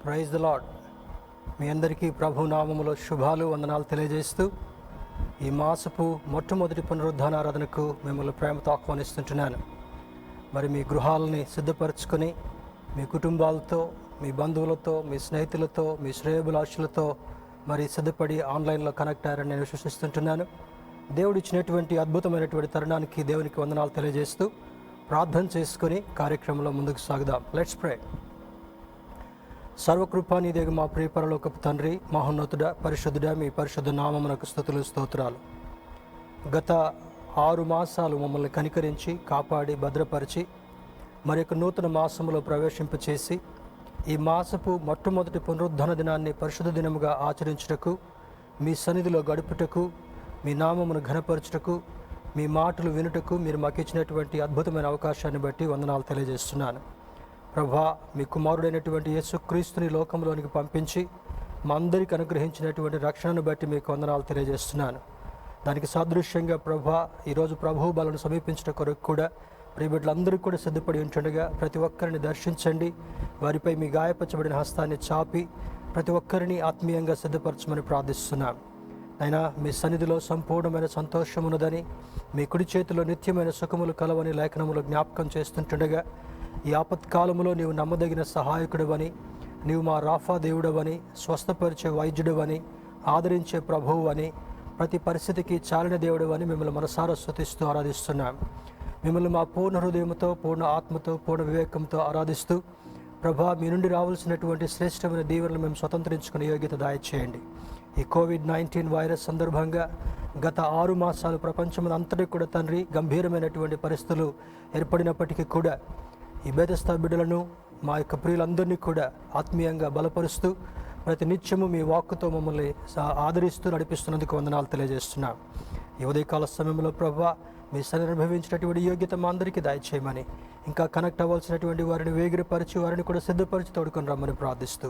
Praise the lord. మీ అందరికీ ప్రభు నామములో శుభాలు వందనాలు తెలియజేస్తూ ఈ మాసపు మొట్టమొదటి పునరుద్ధాన ఆరాధనకు మిమ్మల్ని ప్రేమతో ఆహ్వానిస్తుంటున్నాను. మరి మీ గృహాలని సిద్ధపరచుకొని మీ కుటుంబాలతో, మీ బంధువులతో, మీ స్నేహితులతో, మీ శ్రేయోభిలాషులతో మరి సిద్ధపడి ఆన్లైన్లో కనెక్ట్ అయ్యారని నేను విశ్వసిస్తుంటున్నాను. దేవుడు ఇచ్చినటువంటి అద్భుతమైనటువంటి తరుణానికి దేవునికి వందనాలు తెలియజేస్తూ ప్రార్థన చేసుకొని కార్యక్రమంలో ముందుకు సాగుదాం. Let's pray. సర్వకృపానిధియగు మా ప్రియ పరలోకపు తండ్రి, మహోన్నతుడా, పరిశుద్ధుడా, మీ పరిశుద్ధ నామమునకు స్తుతులు స్తోత్రాలు. గత 6 మాసాలు మమ్మల్ని కనికరించి కాపాడి భద్రపరిచి మరి యొక్క నూతన మాసంలో ప్రవేశింపచేసి ఈ మాసపు మొట్టమొదటి పునరుద్ధరణ దినాన్ని పరిశుద్ధ దినముగా ఆచరించుటకు, మీ సన్నిధిలో గడుపుటకు, మీ నామమును ఘనపరచుటకు, మీ మాటలు వినుటకు మీరు మాకు ఇచ్చినటువంటి అద్భుతమైన అవకాశాన్ని బట్టి వందనాలు తెలియజేస్తున్నాను. ప్రభా, మీ కుమారుడైనటువంటి యేసుక్రీస్తుని లోకంలోనికి పంపించి మా అందరికి అనుగ్రహించినటువంటి రక్షణను బట్టి మీకు వందనాలు తెలియజేస్తున్నాను. దానికి సాదృశ్యంగా ప్రభా, ఈరోజు ప్రభువు బలను సమీపించడం కొరకు కూడా ప్రియబిడ్డలందరికీ కూడా సిద్ధపడి ఉంటుండగా ప్రతి ఒక్కరిని దర్శించండి. వారిపై మీ గాయపరచబడిన హస్తాన్ని చాపి ప్రతి ఒక్కరిని ఆత్మీయంగా సిద్ధపరచమని ప్రార్థిస్తున్నాను. అయినా మీ సన్నిధిలో సంపూర్ణమైన సంతోషం ఉన్నదని, మీ కుడి చేతిలో నిత్యమైన సుఖములు కలవని లేఖనములు జ్ఞాపకం చేస్తుంటుండగా ఈ ఆపత్కాలంలో నీవు నమ్మదగిన సహాయకుడవని, నీవు మా రాఫా దేవుడవని, స్వస్థపరిచే వైద్యుడవని, ఆదరించే ప్రభువు అని, ప్రతి పరిస్థితికి చాలిన దేవుడవని మిమ్మల్ని మనసారా స్తుతిస్తూ ఆరాధిస్తున్నాం. మిమ్మల్ని మా పూర్ణ హృదయంతో, పూర్ణ ఆత్మతో, పూర్ణ వివేకంతో ఆరాధిస్తూ ప్రభా, మీ నుండి రావాల్సినటువంటి శ్రేష్టమైన దీవెనలు మేము స్వతంత్రించుకునే యోగ్యత దయచేయండి. ఈ కోవిడ్-19 వైరస్ సందర్భంగా గత 6 మాసాలు ప్రపంచం అంతటి కూడా తండ్రి గంభీరమైనటువంటి పరిస్థితులు ఏర్పడినప్పటికీ కూడా ఈ బెతెస్దా బిడ్డలను, మా యొక్క ప్రియులందరినీ కూడా ఆత్మీయంగా బలపరుస్తూ ప్రతి నిత్యము మీ వాక్కుతో మమ్మల్ని ఆదరిస్తూ నడిపిస్తున్నందుకు వందనాలు తెలియజేస్తున్నాం. ఈ ఉదయకాల సమయంలో ప్రభా, మీ సన్నిధిని అనుభవించినటువంటి యోగ్యత మా అందరికీ దయచేయమని, ఇంకా కనెక్ట్ అవ్వాల్సినటువంటి వారిని వేగిరపరిచి వారిని కూడా సిద్ధపరిచి తోడుకొని రమ్మని ప్రార్థిస్తూ,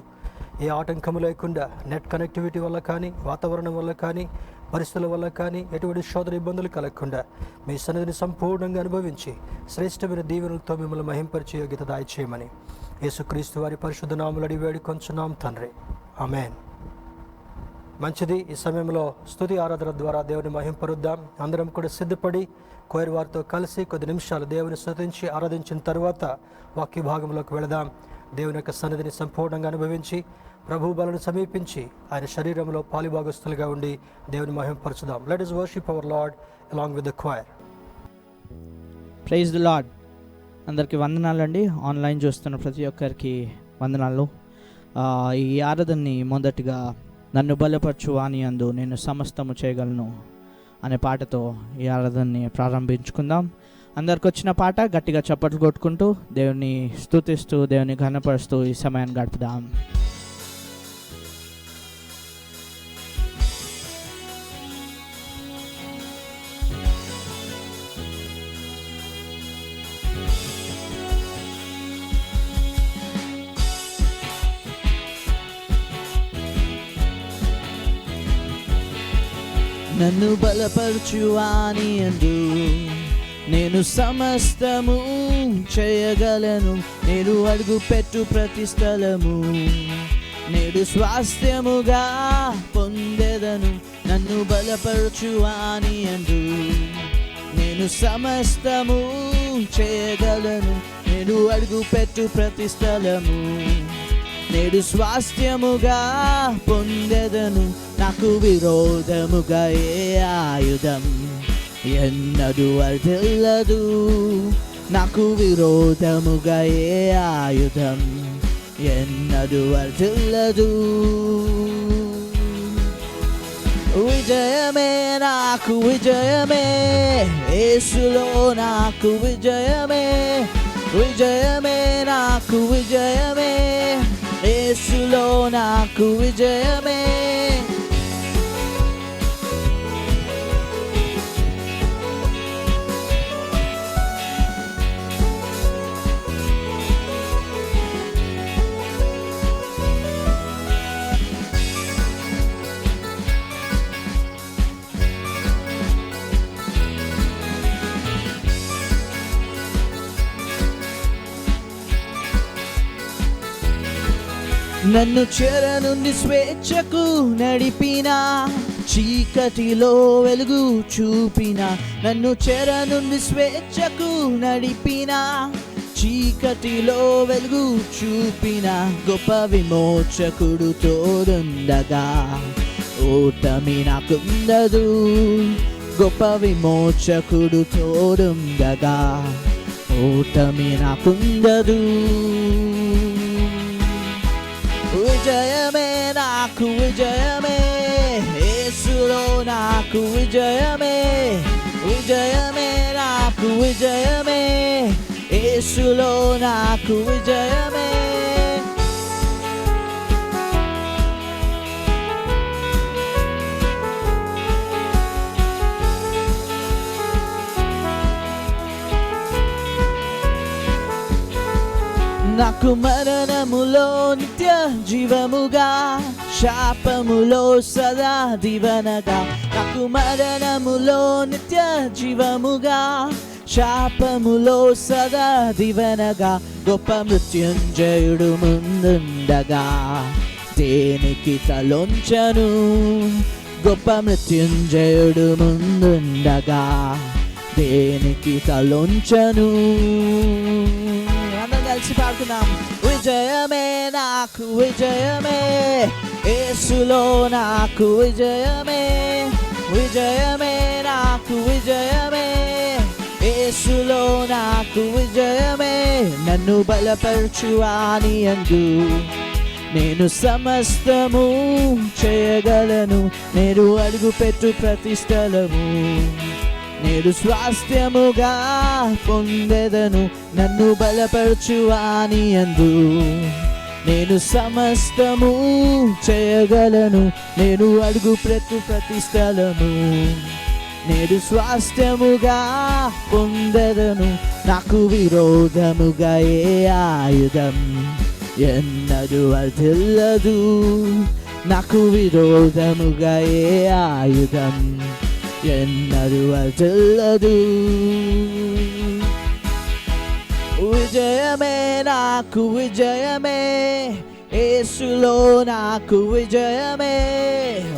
ఏ ఆటంకము లేకుండా నెట్ కనెక్టివిటీ వల్ల కానీ, వాతావరణం వల్ల కానీ, పరిస్థితుల వల్ల కానీ ఎటువంటి శోధన ఇబ్బందులు కలగకుండా మీ సన్నిధిని సంపూర్ణంగా అనుభవించి శ్రేష్టమైన దీవెనలతో మిమ్మల్ని మహింపరిచే యోగ్యత దయచేయమని యేసుక్రీస్తు వారి పరిశుద్ధ నామములో అడిగి వేడుకొంచున్నాం తండ్రి, ఆమేన్. మంచిది. ఈ సమయంలో స్తుతి ఆరాధన ద్వారా దేవుని మహింపరుద్దాం. అందరం కూడా సిద్ధపడి కోయర్ వారితో కలిసి కొద్ది నిమిషాలు దేవుని స్తుతించి ఆరాధించిన తర్వాత వాక్య భాగంలోకి వెళదాం. దేవుని యొక్క సన్నిధిని సంపూర్ణంగా అనుభవించి ప్రభు బలను సమీపించి ఆయన శరీరంలో పాలిభాగస్తులుగా ఉండి దేవుని మహింపరచుదాం. Let us worship our Lord along with the choir. Praise the Lord. అందరికీ వందనాలండి. ఆన్లైన్ చూస్తున్న ప్రతి ఒక్కరికి వందనాలు. ఈ ఆరాధనని మొదటిగా నన్ను బలపరచు అని అందు నేను సమస్తము చేయగలను అనే పాటతో ఈ ఆరాధనని ప్రారంభించుకుందాం. అందరికి వచ్చిన పాట గట్టిగా చప్పట్లు కొట్టుకుంటూ దేవుని స్తుతిస్తూ దేవుని ఘనపరుస్తూ ఈ సమయాన్ని గడుపుదాం. నన్ను బలపరచు అని అందు నేను సమస్తము చేయగలను. నేను అడుగు పెట్టు ప్రతి స్థలము నేడు స్వాస్థ్యముగా పొందెదను. నన్ను బలపరచు అని అందు నేను సమస్తము చేయగలను. నేను అడుగు పెట్టు ప్రతి స్థలము నేడు స్వాస్థ్యముగా పొందెదను. నాకు విరోధముగా ఏ ఆయుధం ఎన్నడూ వర్ధిల్లదు. నాకు విరోధముగా ఏ ఆయుధం ఎన్నడూ వర్ధిల్లదు. విజయమే నాకు విజయమే, యేసులో నాకు విజయమే. విజయమే నాకు విజయమే, యేసులో నాకు విజయమే. నన్ను చెర నుండి స్వేచ్ఛకు నడిపిన, చీకటిలో వెలుగు చూపిన. నన్ను చెర నుండి స్వేచ్ఛకు నడిపిన, చీకటిలో వెలుగు చూపిన. గొప్ప విమోచకుడు తోడుండగా ఓటమి నాకుండదు. గొప్ప విమోచకుడు తోడుండగా ఓటమి నాకుండదు. విజయమే నాకు విజయమే, యేసులో నాకు విజయమే. విజయమే నాకు విజయమే, యేసులో నాకు విజయమే. నాకు మరణములో నిత్య జీవముగా, శాపములో సదా దీవెనగా. నాకు మరణములో నిత్య జీవముగా, శాపములో సదా దీవెనగా. గొప్ప మృత్యుంజయుడు ముందుండగా దేనికి తలొంచను. గొప్ప మృత్యుంజయుడు ముందుండగా దేనికి తలొంచను. కలిసి పాడుకుందాం. విజయమే నాకు విజయమే, యేసులో నాకు విజయమే. విజయమే నాకు విజయమే, యేసులో నాకు విజయమే. నన్ను బలపరచువాని యందు నేను సమస్తము చేయగలను. నేను అడుగుపెట్టు ప్రతి స్థలము నేడు స్వాస్థ్యముగా పొందెదను. నన్ను బలపరచువాని యందు నేను సమస్తము చేయగలను. నేను అడుగు ప్రతి స్థలము నేడు స్వాస్థ్యముగా పొందెదను. నాకు విరోధముగా ఏ ఆయుధం ఎన్నడూ వర్ధిల్లదు. నాకు విరోధముగా ఏ ఆయుధం ఎన్నడూ వర్ధిల్లదు. విజయమే నాకు విజయమే, యేసులో నాకు విజయమే.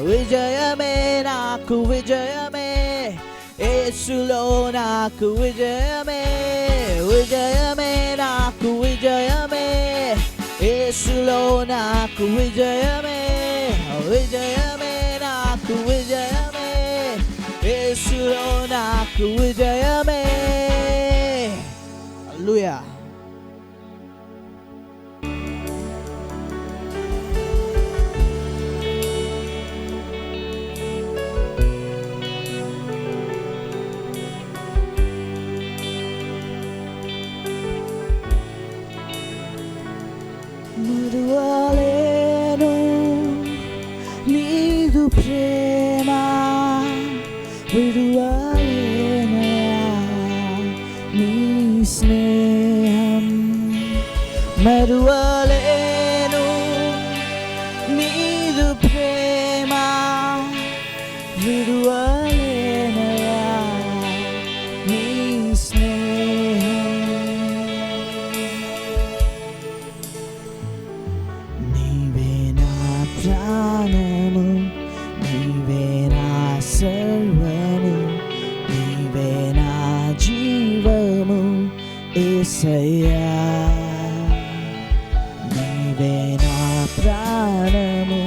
విజయమే నాకు విజయమే, యేసులో నాకు విజయమే. విజయమే నాకు విజయమే, యేసులో నాకు విజయమే. విజయమే నాకు విజయమే, యేసులో నాకు విజయమే. హల్లెలూయా. మరువలేను నీదు ప్రేమ, విడువలేనయా నీ స్నేహం. మరువలేను నీదు ప్రేమ, విడువలేనయా నీ స్నేహం. నీవే నా ప్రాణము, నీవే నా సర్వము, నీవే నా జీవము యేసయ్యా. నీవే నా ప్రాణము,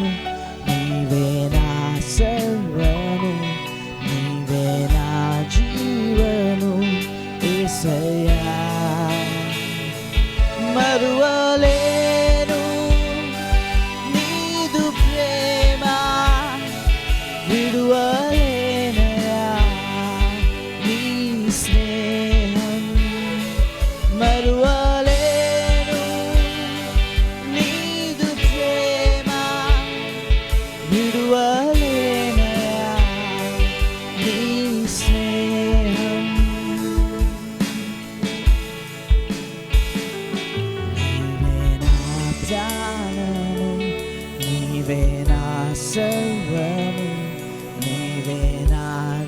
నీవే నా సర్వము, నీవే నా జీవము యేసయ్యా. మరువలేను నీదు ప్రేమ, విడువలేనయా నీ స్నేహం. మరువలేను నీదు ప్రేమ, విడువలేనయా నీ స్నేహం. నీవే నా ప్రాణము, నీవే నా సర్వము, నీవే నా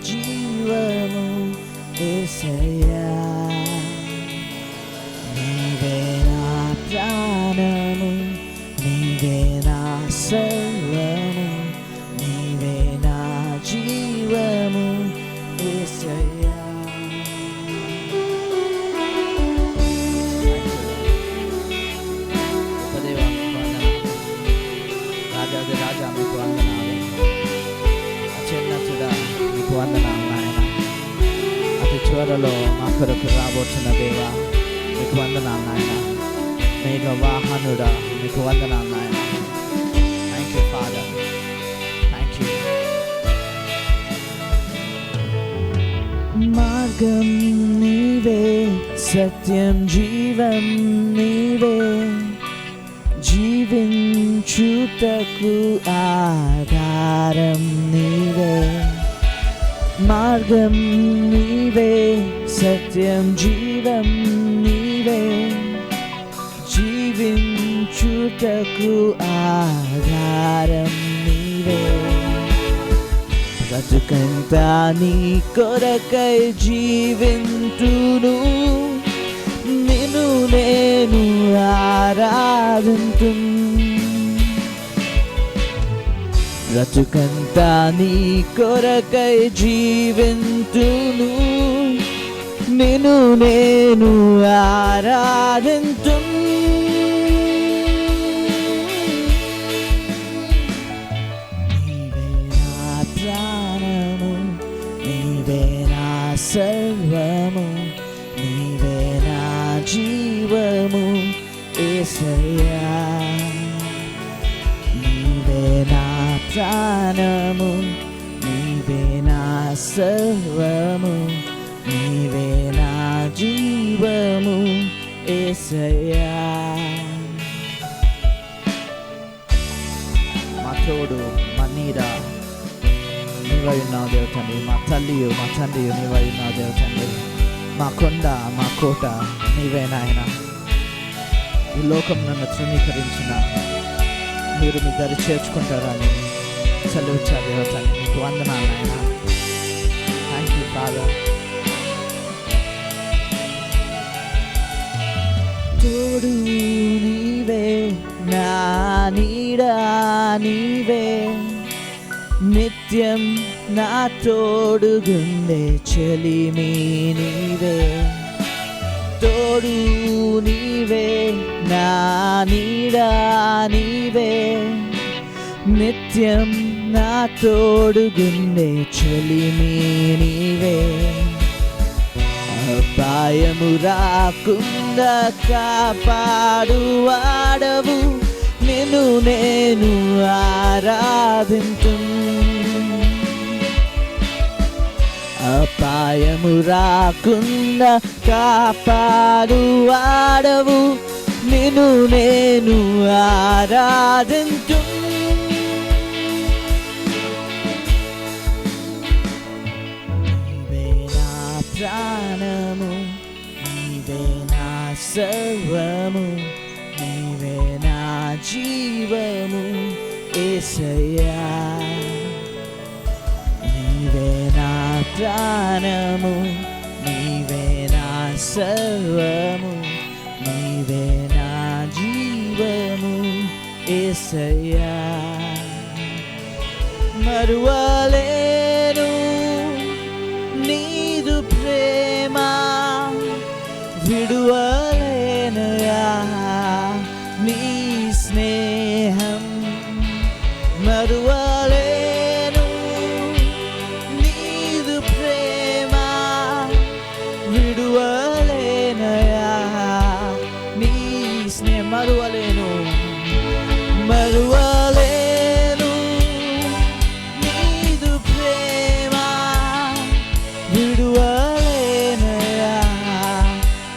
జీవము యేసయ్యా. నీవే నా ప్రాణము, నీవే నీవే నా సర్వము, నీవే నా జీవము యేసయ్యా. రాజాది రాజా మీకు వందనాలు, అత్యున్నతుడా మీకు వందనాలు నాయన. అతి త్వరలో మా కొరకు రాబోతున్న దేవా మీకు వందనాలు నాయన. మేఘ వాహనుడా మీకు వందనాలు నాయన. Thank you father, thank you. మార్గం నీవే, సత్యం జీవం నీవే, జీవించుటకు ఆధారం నీవే. మార్గం నీవే, సత్యం జీవం నీవే, జీవించుటకు ఆధారం నీవే. బ్రతుకంతా నీ కొరకై జీవింతును, నిన్ను నేను ఆరాధింతు. బ్రతుకంతా నీ కొరకై జీవింతును, నిన్ను నేను ఆరాధింతు. నీవే నా ప్రాణము, నీవే నా సర్వము, నీవే నా జీవము యేసయ్యా. నీవే నా ప్రాణము, నీవే నా సర్వము, నీవే నా జీవము యేసయ్యా. మా తోడు మా నీడ నీవై ఉన్నావు దేవ తండ్రి. మా తల్లియు మా తండ్రియు నీవై ఉన్నావు దేవ తండ్రి. మా కొండ మా కోట నీవే నాయన. ఈ లోకం నన్ను తృణీకరించిన మీరు మీ దరి చేర్చుకుంటారని సెలవిచ్చారు దేవ తండ్రి. మీకు వందనాలు నాయన. Thank you father. తోడు నీవే, నా నీడ నీవే, నిత్యం నా తోడుగుండే చెలిమి నీవే. తోడు నీవే, నా నీడ నీవే, నిత్యం నా తోడుగుండే చెలిమి నీవే. అపాయము రాకుండా కాపాడువాడవు, నిన్ను నేను ఆరాధింతు. అపాయము రాకుండా కాపాడువాడవు, నిన్ను నేను ఆరాధింతు. నీవే నా ప్రాణము, నీవే నా సర్వము, నీవే నా జీవము యేసయ్యా. నీవే నా ప్రాణము, నీవే నా సర్వము, నీవే నా జీవము యేసయ్యా. మరువలేను నీదు ప్రేమ, విడువలేనయా నీ స్నేహం. మరువలేను నీదు ప్రేమ, విడువలేనయా నీ స్నేహం. మరువలేను మరువలేను నీదు ప్రేమ, విడువలేనయా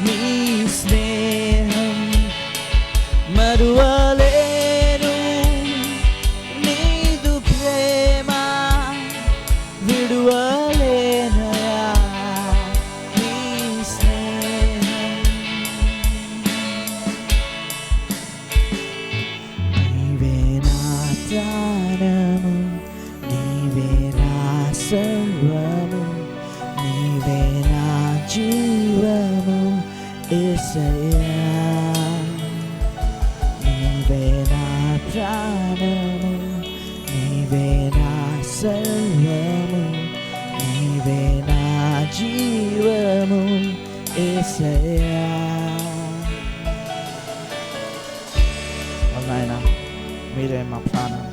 నీ స్నేహం. మరువలేను నీదు ప్రేమ, విడువలేనయా నీ స్నేహం. నీవే నీవే నా ప్రాణము, నీవే నా సర్వము, నీవే నా జీవము యేసయ్యా. నాయనా, మీరే మా ప్రాణం,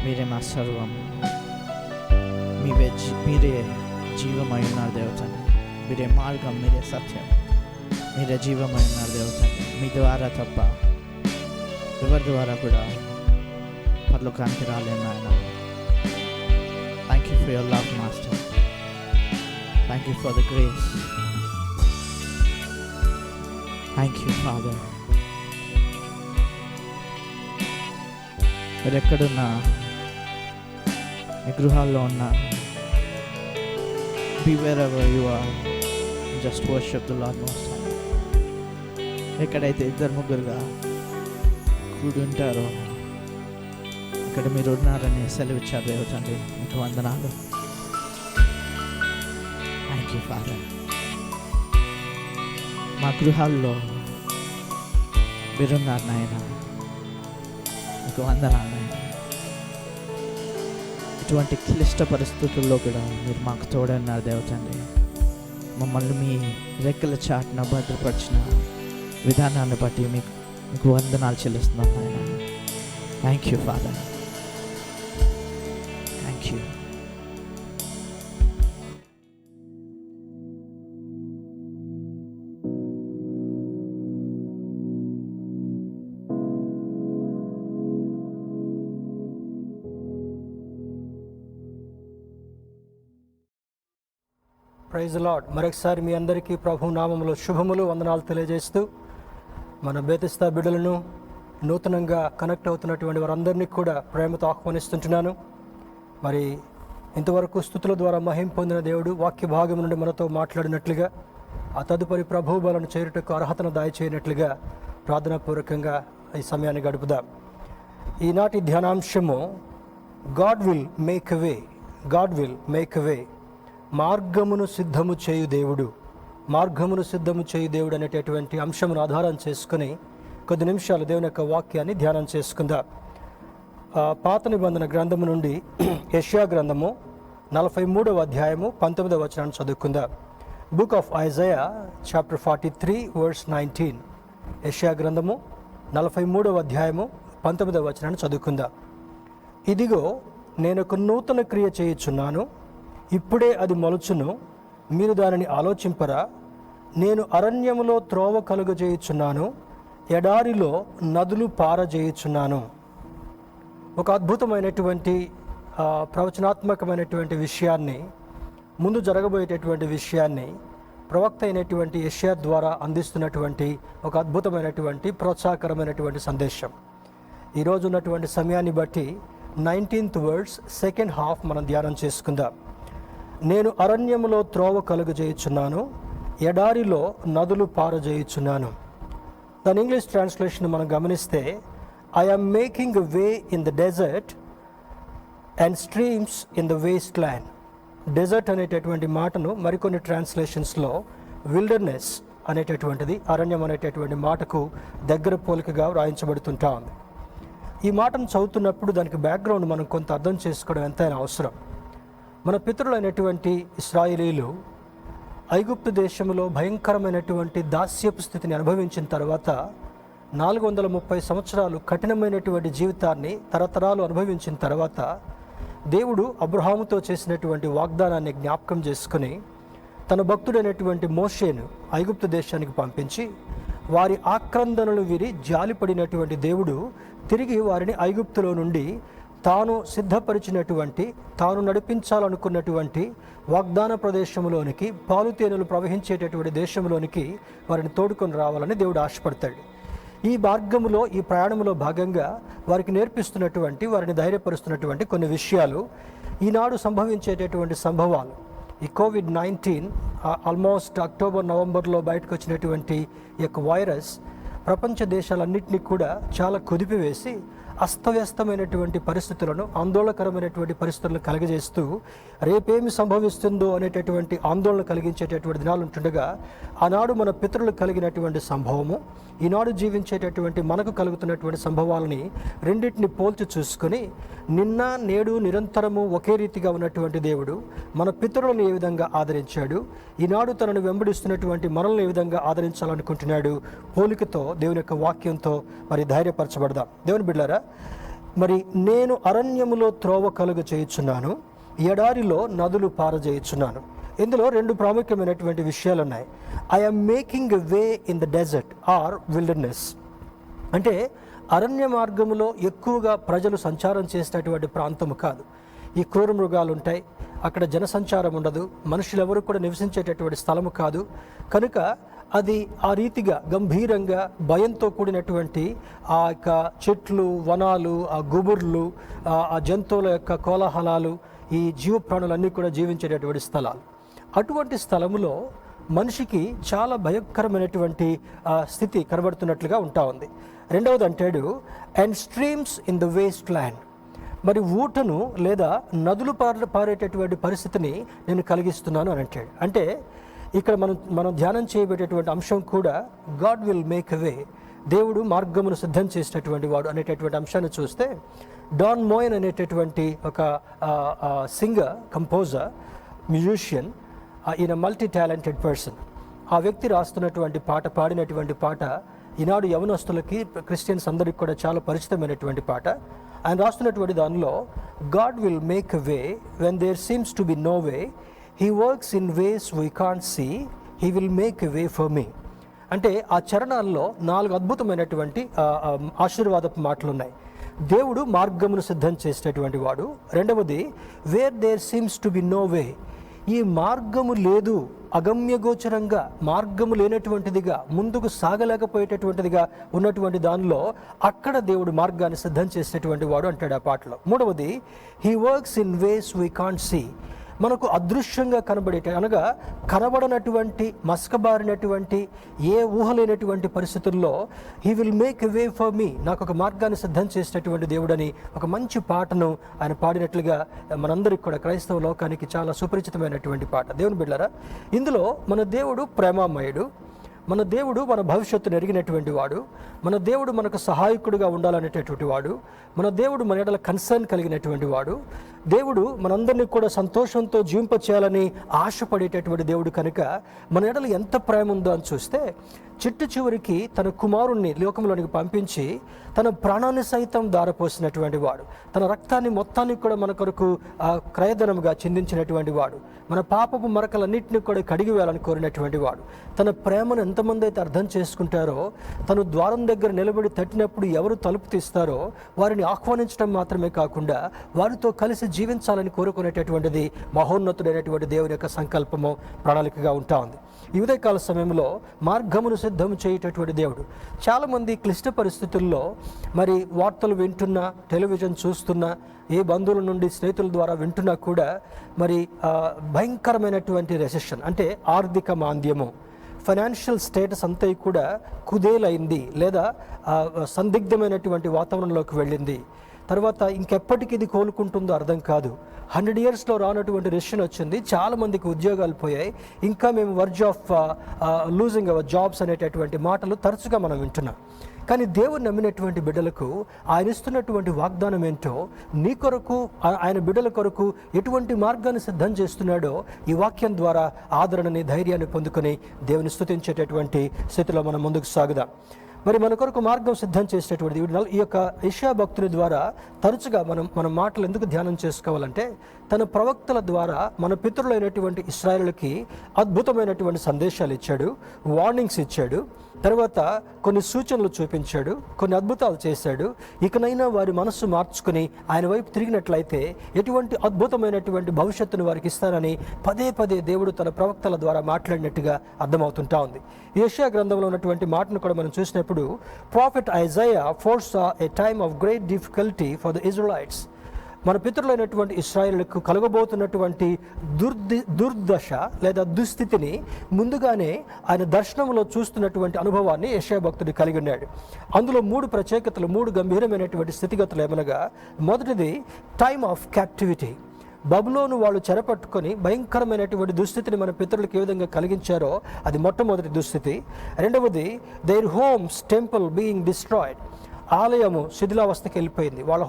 మీరే మా సర్వం, మీరే జీవమై ఉన్నారు దేవతండి. మీరే మార్గం, మీరే సత్యం, మీరే జీవమై ఉన్నారు దేవతండి. మీ ద్వారా తప్ప ఎవరి ద్వారా కూడా పరలోకానికి రాలేము నాయన. Thank you for your love master. Thank you for the grace. Thank you father. మీరు ఎక్కడున్నా, మీ గృహాల్లో ఉన్నా, be wherever you are, just worship the Lord most high. ఎక్కడైతే ఇద్దరు ముగ్గురుగా కూడి ఉంటారో ఇక్కడ మీరు ఉన్నారని సెలవిచ్చారు దేవతండి. మీకు వందనాలు. Thank you father. మా గృహాల్లో మీరున్నారు నాయన. మీకు వందనాలు నాయన. ఇటువంటి క్లిష్ట పరిస్థితుల్లో కూడా మీరు మాకు తోడన్నారు దేవతండి. మమ్మల్ని మీ రెక్కల చాటున భద్రపరిచిన విధానాన్ని బట్టి మీకు వందనాలు చెల్లిస్తున్నాం నాయన. Thank you father. Thank you. Praise the lord. మరొకసారి మీ అందరికీ ప్రభు నామములో శుభములు, వందనాలు తెలియజేస్తూ మన బేతిస్తా బిడ్డలను నూతనంగా కనెక్ట్ అవుతున్నటువంటి వారందరినీ కూడా ప్రేమతో ఆహ్వానిస్తుంటున్నాను. మరి ఇంతవరకు స్తుతుల ద్వారా మహిమ పొందిన దేవుడు వాక్య భాగం నుండి మనతో మాట్లాడినట్లుగా, ఆ తదుపరి ప్రభు బలను చేరుటకు అర్హతను దయచేయనట్లుగా ప్రార్థనాపూర్వకంగా ఈ సమయాన్ని గడుపుదాం. ఈనాటి ధ్యానాంశము God will make a way. God will make a way. మార్గమును సిద్ధము చేయు దేవుడు. మార్గమును సిద్ధము చేయు దేవుడు అనేటటువంటి అంశమును ఆధారం చేసుకుని కొద్ది నిమిషాలు దేవుని యొక్క వాక్యాన్ని ధ్యానం చేసుకుందాం. పాత నిబంధన గ్రంథము నుండి యెషయా గ్రంథము 43వ అధ్యాయము 19వ వచనాన్ని చదువుకుందాం. Book of Isaiah chapter 43 verse 19. యెషయా గ్రంథము 43వ అధ్యాయము 19వ వచనాన్ని చదువుకుందాం. ఇదిగో నేను ఒక నూతన క్రియ చేయుచున్నాను, ఇప్పుడే అది మొలుచును, మీరు దానిని ఆలోచింపరా? నేను అరణ్యములో త్రోవ కలుగజేయుచున్నాను, ఎడారిలో నదులు పారజేయుచున్నాను. ఒక అద్భుతమైనటువంటి ప్రవచనాత్మకమైనటువంటి విషయాన్ని, ముందు జరగబోయేటటువంటి విషయాన్ని ప్రవక్త అయినటువంటి యెషయా ద్వారా అందిస్తున్నటువంటి ఒక అద్భుతమైనటువంటి ప్రోత్సాహకరమైనటువంటి సందేశం. ఈరోజు ఉన్నటువంటి సమయాన్ని బట్టి 19th వర్డ్స్ సెకండ్ హాఫ్ మనం ధ్యానం చేసుకుందాం. నేను అరణ్యములో త్రోవ కలుగజేయుచున్నాను, ఎడారిలో నదులు పారజేయుచున్నాను. దాని ఇంగ్లీష్ ట్రాన్స్లేషన్ మనం గమనిస్తే, I am making a way in the desert and streams in the wasteland. Desert అనేటటువంటి మాటను మరికొన్ని ట్రాన్స్లేషన్స్లో విల్డర్నెస్ అనేటటువంటిది, అరణ్యం అనేటటువంటి మాటకు దగ్గర పోలికగా వ్రాయించబడుతుంటా ఉంది. ఈ మాటను చదువుతున్నప్పుడు దానికి బ్యాక్గ్రౌండ్ మనం కొంత అర్థం చేసుకోవడం ఎంతైనా అవసరం. మన పితరులైనటువంటి ఇశ్రాయేలీలు ఐగుప్తు దేశంలో భయంకరమైనటువంటి దాస్యపు స్థితిని అనుభవించిన తర్వాత 430 సంవత్సరాలు కఠినమైనటువంటి జీవితాన్ని తరతరాలు అనుభవించిన తర్వాత దేవుడు అబ్రహాముతో చేసినటువంటి వాగ్దానాన్ని జ్ఞాపకం చేసుకుని తన భక్తుడైనటువంటి మోషేను ఐగుప్తు దేశానికి పంపించి వారి ఆక్రందనలు విరి జాలిపడినటువంటి దేవుడు తిరిగి వారిని ఐగుప్తులో నుండి తాను సిద్ధపరిచినటువంటి, తాను నడిపించాలనుకున్నటువంటి వాగ్దాన ప్రదేశంలోనికి, పాలుతేనెలు ప్రవహించేటటువంటి దేశంలోనికి వారిని తోడుకొని రావాలని దేవుడు ఆశపడతాడు. ఈ మార్గములో, ఈ ప్రయాణంలో భాగంగా వారికి నేర్పిస్తున్నటువంటి, వారిని ధైర్యపరుస్తున్నటువంటి కొన్ని విషయాలు, ఈనాడు సంభవించేటటువంటి సంభవాలు. ఈ కోవిడ్-19 ఆల్మోస్ట్ అక్టోబర్, నవంబర్లో బయటకు వచ్చినటువంటి ఈ యొక్క వైరస్ ప్రపంచ దేశాలన్నింటినీ కూడా చాలా కుదిపివేసి అస్తవ్యస్తమైనటువంటి పరిస్థితులను, ఆందోళనకరమైనటువంటి పరిస్థితులను కలగజేస్తూ రేపేమి సంభవిస్తుందో అనేటటువంటి ఆందోళన కలిగించేటటువంటి దినాలు ఉంటుండగా, ఆనాడు మన పితరులు కలిగినటువంటి సంభవము, ఈనాడు జీవించేటటువంటి మనకు కలుగుతున్నటువంటి సంభవాలని రెండింటిని పోల్చి చూసుకొని, నిన్న నేడు నిరంతరము ఒకే రీతిగా ఉన్నటువంటి దేవుడు మన పితరులను ఏ విధంగా ఆదరించాడు, ఈనాడు తనను వెంబడిస్తున్నటువంటి మనల్ని ఏ విధంగా ఆదరించాలనుకుంటున్నాడు, పోలికతో దేవుని యొక్క వాక్యంతో మరి ధైర్యపరచబడదాం. దేవుని బిడ్డలారా, మరి నేను అరణ్యములో త్రోవ కలుగ చేయుచున్నాను, ఎడారిలో నదులు పారజేయుచున్నాను. ఇందులో రెండు ప్రాముఖ్యమైనటువంటి విషయాలు ఉన్నాయి. I'm making a way in the desert or wilderness. అంటే అరణ్య మార్గములో ఎక్కువగా ప్రజలు సంచారం చేసేటటువంటి ప్రాంతము కాదు. ఈ క్రూర మృగాలు ఉంటాయి, అక్కడ జనసంచారం ఉండదు, మనుషులు ఎవరు కూడా నివసించేటటువంటి స్థలము కాదు. కనుక అది ఆ రీతిగా గంభీరంగా భయంతో కూడినటువంటి ఆ యొక్క చెట్లు, వనాలు, ఆ గుబుర్లు, ఆ జంతువుల యొక్క కోలాహలాలు, ఈ జీవ ప్రాణులన్నీ కూడా జీవించేటటువంటి స్థలాలు. అటువంటి స్థలములో మనిషికి చాలా భయంకరమైనటువంటి స్థితి కనబడుతున్నట్లుగా ఉంటా ఉంది. రెండవది అంటాడు, and streams in the waste land. మరి ఊటను లేదా నదులు పారేటటువంటి పరిస్థితిని నేను కలిగిస్తున్నాను అని అంటాడు. అంటే ఇక్కడ మనం ధ్యానం చేయబడేటటువంటి అంశం కూడా గాడ్ విల్ మేక్ ఎ వే, దేవుడు మార్గమును సిద్ధం చేసేటటువంటి వాడు అనేటటువంటి అంశాన్ని చూస్తే, డాన్ మోయన్ అనేటటువంటి ఒక సింగర్, కంపోజర్, మ్యూజిషియన్, ఈయన మల్టీ టాలెంటెడ్ పర్సన్. ఆ వ్యక్తి రాస్తున్నటువంటి పాట, పాడినటువంటి పాట ఈనాడు యవనస్తులకి, క్రిస్టియన్స్ అందరికి కూడా చాలా పరిచితమైనటువంటి పాట. ఆయన రాస్తున్నటువంటి దానిలో, God will make a way when there seems to be no way, he works in ways we can't see, he will make a way for me. అంటే ఆ చరణాల్లో 4 అద్భుతమైనటువంటి ఆశీర్వాదపు మాటలు ఉన్నాయి. దేవుడు మార్గమును సిద్ధం చేసేటటువంటి వాడు. రెండవది, where there seems to be no way, ఈ మార్గము లేదు, అగమ్యగోచరంగా మార్గము లేనటువంటిదిగా, ముందుకు సాగలేకపోయేటటువంటిదిగా ఉన్నటువంటి దానిలో అక్కడ దేవుడు మార్గాన్ని సిద్ధం చేసేటటువంటి వాడు అంటాడు ఆ పాటలో. మూడవది, he works in ways we can't see, మనకు అదృశ్యంగా అనగా కనబడనటువంటి, మసకబారినటువంటి, ఏ ఊహలేనటువంటి పరిస్థితుల్లో he will make a way for me, నాకు ఒక మార్గాన్ని సిద్ధం చేసేటటువంటి దేవుడని ఒక మంచి పాటను ఆయన పాడినట్లుగా మనందరికి కూడా, క్రైస్తవ లోకానికి చాలా సుపరిచితమైనటువంటి పాట. దేవుని బిడ్డలారా, ఇందులో మన దేవుడు ప్రేమామయుడు, మన దేవుడు మన భవిష్యత్తును ఎరిగినటువంటి వాడు, మన దేవుడు మనకు సహాయకుడిగా ఉండాలనేటటువంటి వాడు, మన దేవుడు మన ఎడల కన్సర్న్ కలిగినటువంటి వాడు, దేవుడు మనందరినీ కూడా సంతోషంతో జీవింపచేయాలని ఆశపడేటటువంటి దేవుడు. కనుక మన ఎడల ఎంత ప్రేమ ఉందో అని చూస్తే, చివరికి తన కుమారుణ్ణి లోకంలోనికి పంపించి తన ప్రాణాన్ని సైతం దారపోసినటువంటి వాడు, తన రక్తాన్ని మొత్తాన్ని కూడా మన కొరకు క్రయధనముగా చెందించినటువంటి వాడు, మన పాపపు మరకలన్నింటినీ కూడా కడిగి వేయాలని కోరినటువంటి వాడు. తన ప్రేమను ఎంతమంది అయితే అర్థం చేసుకుంటారో, తను ద్వారం దగ్గర నిలబడి తట్టినప్పుడు ఎవరు తలుపు తీస్తారో వారిని ఆహ్వానించడం మాత్రమే కాకుండా వారితో కలిసి జీవించాలని కోరుకునేటటువంటిది మహోన్నతుడైనటువంటి దేవుని యొక్క సంకల్పము, ప్రణాళికగా ఉంటా ఉంది. ఈ ఉదయకాల సమయంలో మార్గమును సిద్ధం చేయటటువంటి దేవుడు. చాలామంది క్లిష్ట పరిస్థితుల్లో మరి వార్తలు వింటున్నా, టెలివిజన్ చూస్తున్నా, ఏ బంధువుల నుండి, స్నేహితుల ద్వారా వింటున్నా కూడా మరి భయంకరమైనటువంటి రెసెషన్, అంటే ఆర్థిక మాంద్యము, ఫైనాన్షియల్ స్టేటస్ అంతా కూడా కుదేలైంది లేదా సందిగ్ధమైనటువంటి వాతావరణంలోకి వెళ్ళింది. తర్వాత ఇంకెప్పటికీ ఇది కోలుకుంటుందో అర్థం కాదు. 100 yearsలో రానటువంటి రెసిషన్ వచ్చింది, చాలామందికి ఉద్యోగాలు పోయాయి, ఇంకా మేము verge of losing our jobs అనేటటువంటి మాటలు తరచుగా మనం వింటున్నాం. కానీ దేవుని నమ్మినటువంటి బిడ్డలకు ఆయన ఇస్తున్నటువంటి వాగ్దానం ఏంటో, నీ కొరకు, ఆయన బిడ్డల కొరకు ఎటువంటి మార్గాన్ని సిద్ధం చేస్తున్నాడో ఈ వాక్యం ద్వారా ఆదరణని, ధైర్యాన్ని పొందుకొని దేవుని స్తుతించేటటువంటి స్థితిలో మనం ముందుకు సాగుదాం. మరి మన కొరకు మార్గం సిద్ధం చేసేటటువంటి ఈ యొక్క యెషయా భక్తుని ద్వారా తరచుగా మన మాటలు ఎందుకు ధ్యానం చేసుకోవాలంటే, తన ప్రవక్తల ద్వారా మన పితరులైనటువంటి ఇశ్రాయేలుకి అద్భుతమైనటువంటి సందేశాలు ఇచ్చాడు, వార్నింగ్స్ ఇచ్చాడు, తర్వాత కొన్ని సూచనలు చూపించాడు, కొన్ని అద్భుతాలు చేశాడు. ఇకనైనా వారి మనస్సు మార్చుకుని ఆయన వైపు తిరిగినట్లయితే ఎటువంటి అద్భుతమైనటువంటి భవిష్యత్తును వారికి ఇస్తానని పదే పదే దేవుడు తన ప్రవక్తల ద్వారా మాట్లాడినట్టుగా అర్థమవుతుంటా ఉంది. యెషయా గ్రంథంలో ఉన్నటువంటి మాటను కూడా మనం చూసినప్పుడు, prophet Isaiah foresaw a time of great difficulty for the Israelites. మన పితరులైనటువంటి ఇశ్రాయేలుకు కలగబోతున్నటువంటి దుర్దశ లేదా దుస్థితిని ముందుగానే ఆయన దర్శనంలో చూస్తున్నటువంటి అనుభవాన్ని యెషయా భక్తుడు కలిగి ఉన్నాడు. అందులో 3 ప్రత్యేకతలు, 3 గంభీరమైనటువంటి స్థితిగతులు ఏమనగా, మొదటిది టైమ్ ఆఫ్ క్యాప్టివిటీ. బబులోను వాళ్ళు చెరపట్టుకొని భయంకరమైనటువంటి దుస్థితిని మన పితరులకు ఏ విధంగా కలిగించారో అది మొట్టమొదటి దుస్థితి. రెండవది there homes temple being destroyed. ఆలయము శిథిలావస్థకి వెళ్ళిపోయింది. వాళ్ళ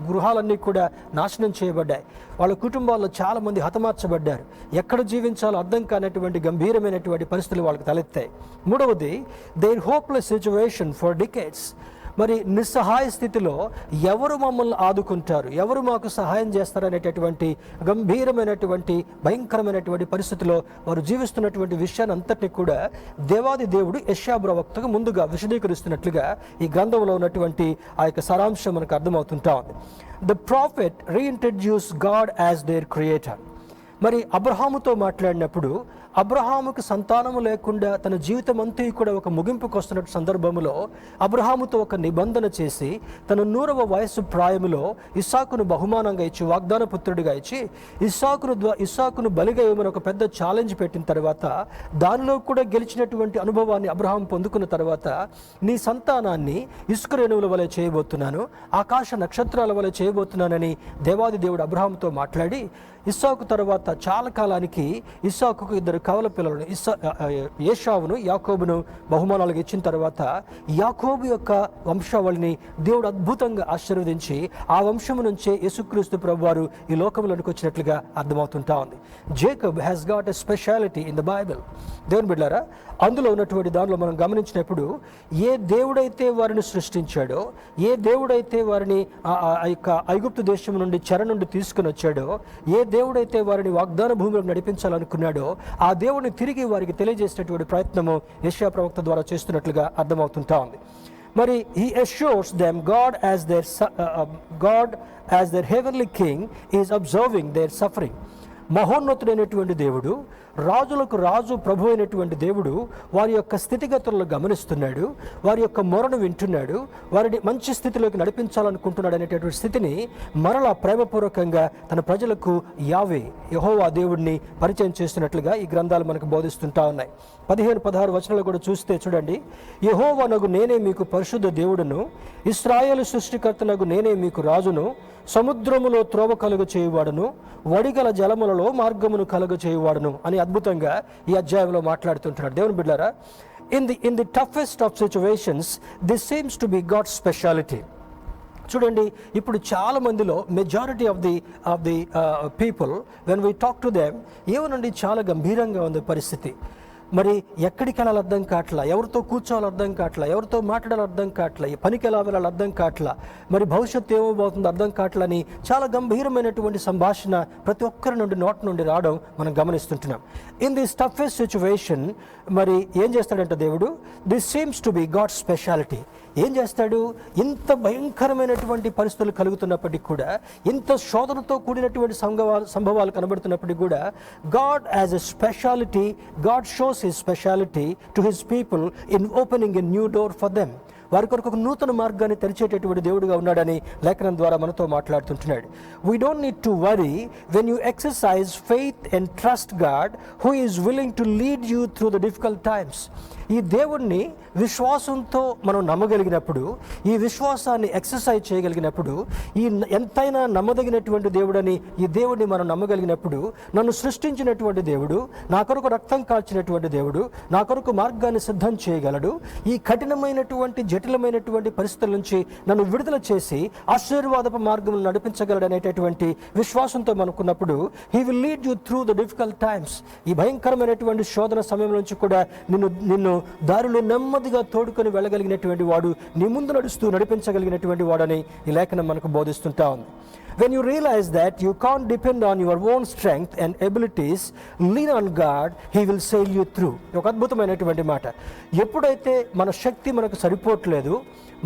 గృహాలన్నీ కూడా నాశనం చేయబడ్డాయి. వాళ్ళ కుటుంబాల్లో చాలామంది హతమార్చబడ్డారు. ఎక్కడ జీవించాలో అర్థం కానటువంటి గంభీరమైనటువంటి పరిస్థితులు వాళ్ళకి తలెత్తాయి. మూడవది their hopeless situation for decades. మరి నిస్సహాయ స్థితిలో ఎవరు మమ్మల్ని ఆదుకుంటారు, ఎవరు మాకు సహాయం చేస్తారనేటటువంటి గంభీరమైనటువంటి భయంకరమైనటువంటి పరిస్థితిలో వారు జీవిస్తున్నటువంటి విషయాన్ని అంతటినీ కూడా దేవాది దేవుడు యెషయా ప్రవక్తకు ముందుగా విశదీకరిస్తున్నట్లుగా ఈ గ్రంథంలో ఉన్నటువంటి ఆ యొక్క సారాంశం మనకు అర్థమవుతుంటా ఉంది. The prophet reintroduce God as their creator. మరి అబ్రహాముతో మాట్లాడినప్పుడు అబ్రహాముకు సంతానము లేకుండా తన జీవితం అంతా కూడా ఒక ముగింపుకు వస్తున్న సందర్భంలో అబ్రహాముతో ఒక నిబంధన చేసి తన 100వ వయస్సు ప్రాయములో ఇస్సాకును బహుమానంగా ఇచ్చి, వాగ్దాన పుత్రుడిగా ఇచ్చి ఇస్సాకును బలిగా ఇవ్వమని ఒక పెద్ద ఛాలెంజ్ పెట్టిన తర్వాత దానిలో కూడా గెలిచినటువంటి అనుభవాన్ని అబ్రహాం పొందుకున్న తర్వాత, నీ సంతానాన్ని ఇసుక రేణువుల వలె చేయబోతున్నాను, ఆకాశ నక్షత్రాల వలె చేయబోతున్నానని దేవాది దేవుడు అబ్రహాంతో మాట్లాడి, ఇస్సాకు తర్వాత చాలా కాలానికి ఇస్సాకుకు 2 కవల పిల్లలను ఏశావును యాకోబును బహుమానాలుగా ఇచ్చిన తర్వాత యాకోబు యొక్క వంశావళిని దేవుడు అద్భుతంగా ఆశీర్వదించి ఆ వంశము నుంచే యేసుక్రీస్తు ప్రభువారు ఈ లోకంలోనికి వచ్చినట్లుగా అర్థమవుతుంటా ఉంది. Jacob has got a speciality in the Bible. దేవుని బిడ్డలారా, అందులో ఉన్నటువంటి దానిలో మనం గమనించినప్పుడు ఏ దేవుడైతే వారిని సృష్టించాడో, ఏ దేవుడైతే వారిని ఆ యొక్క ఐగుప్తు దేశం నుండి చెర నుండి తీసుకుని వచ్చాడో, ఏ దేవుడైతే వారిని వాగ్దాన భూమిలోకి నడిపించాలనుకున్నాడో ఆ దేవుడిని తిరిగి వారికి తెలియజేసినటువంటి ప్రయత్నము యెషయా ప్రవక్త ద్వారా చేస్తున్నట్లుగా అర్థమవుతుంటా ఉంది. మరి he assures them God as their heavenly king is observing their suffering. మహోన్నతుడైనటువంటి దేవుడు, రాజులకు రాజు ప్రభు అయినటువంటి దేవుడు వారి యొక్క స్థితిగతులను గమనిస్తున్నాడు, వారి యొక్క మొరను వింటున్నాడు, వారిని మంచి స్థితిలోకి నడిపించాలనుకుంటున్నాడు అనేటటువంటి స్థితిని మరలా ప్రేమపూర్వకంగా తన ప్రజలకు యెహోవా దేవుడిని పరిచయం చేస్తున్నట్లుగా ఈ గ్రంథాలు మనకు బోధిస్తుంటా ఉన్నాయి. 15-16 వచనాలు కూడా చూస్తే చూడండి, యెహోవానగు నేనే మీకు పరిశుద్ధ దేవుడును, ఇశ్రాయేలు సృష్టికర్తనగు నేనే మీకు రాజును, సముద్రములో త్రోవ కలుగ చేయువాడును, వడిగల జలములలో మార్గమును కలుగ చేయువాడును అని అద్భుతంగా ఈ అధ్యాయంలో మాట్లాడుతుంటున్నాడు. దేవుని బిడ్డలారా, in the toughest of situations this seems to be God's speciality. చూడండి, ఇప్పుడు చాలా మందిలో majority of the people when we talk to them ఏమనండి చాలా గంభీరంగా ఉంది పరిస్థితి. మరి ఎక్కడికి వెళ్ళాలి అర్థం కావట్లా, ఎవరితో కూర్చోవాలి అర్థం కావట్లా, ఎవరితో మాట్లాడాలి అర్థం కావట్లా, ఈ పనికి ఎలా వెళ్ళాలి అర్థం కావట్లా, మరి భవిష్యత్తు ఏమవుతుందో అర్థం కావట్లా అని చాలా గంభీరమైనటువంటి సంభాషణ ప్రతి ఒక్కరి నుండి నోటి నుండి రావడం మనం గమనిస్తుంటున్నాం. ఇన్ దిస్ టఫెస్ట్ సిచ్యువేషన్ మరి ఏం చేస్తాడంటే దేవుడు, this seems to B God speciality. ఏం చేస్తాడు, ఇంత భయంకరమైనటువంటి పరిస్థితులు కలుగుతున్నప్పటికీ కూడా, ఇంత శోధనతో కూడినటువంటి సంభవాలు కనబడుతున్నప్పటికీ కూడా, God as a speciality, God shows his speciality to his people in opening a new door for them. వారి కొరకు ఒక నూతన మార్గాన్ని తెరిచేటటువంటి దేవుడుగా ఉన్నాడని లేఖనం ద్వారా మనతో మాట్లాడుతుంటున్నాడు. We don't need to worry when you exercise faith and trust God who is willing to lead you through the difficult times. ఈ దేవుణ్ణి విశ్వాసంతో మనం నమ్మగలిగినప్పుడు, ఈ విశ్వాసాన్ని ఎక్సర్సైజ్ చేయగలిగినప్పుడు, ఈ ఎంతైనా నమ్మదగినటువంటి దేవుడని ఈ దేవుడిని మనం నమ్మగలిగినప్పుడు, నన్ను సృష్టించినటువంటి దేవుడు, నా కొరకు రక్తం కాల్చినటువంటి దేవుడు, నా కొరకు మార్గాన్ని సిద్ధం చేయగలడు, ఈ కఠినమైనటువంటి జటిలమైనటువంటి పరిస్థితుల నుంచి నన్ను విడుదల చేసి ఆశీర్వాదపు మార్గంలో నడిపించగలడు అనేటటువంటి విశ్వాసంతో మనకున్నప్పుడు, he will lead you through the difficult times. ఈ భయంకరమైనటువంటి శోధన సమయం నుంచి కూడా నిన్ను దారిలో నెమ్మదిగా తోడుకొని వెళ్ళగలిగినటువంటి వాడు, నీ ముందు నడిపించగలిగినటువంటి వాడని ఈ లేఖనం మనకు బోధిస్తుంటా ఉంది. When you realize that you can't depend on your own strength and abilities, lean on God, He will sail you through. ఒక అద్భుతమైనటువంటి మాట. ఎప్పుడైతే మన శక్తి మనకు సరిపోవట్లేదు,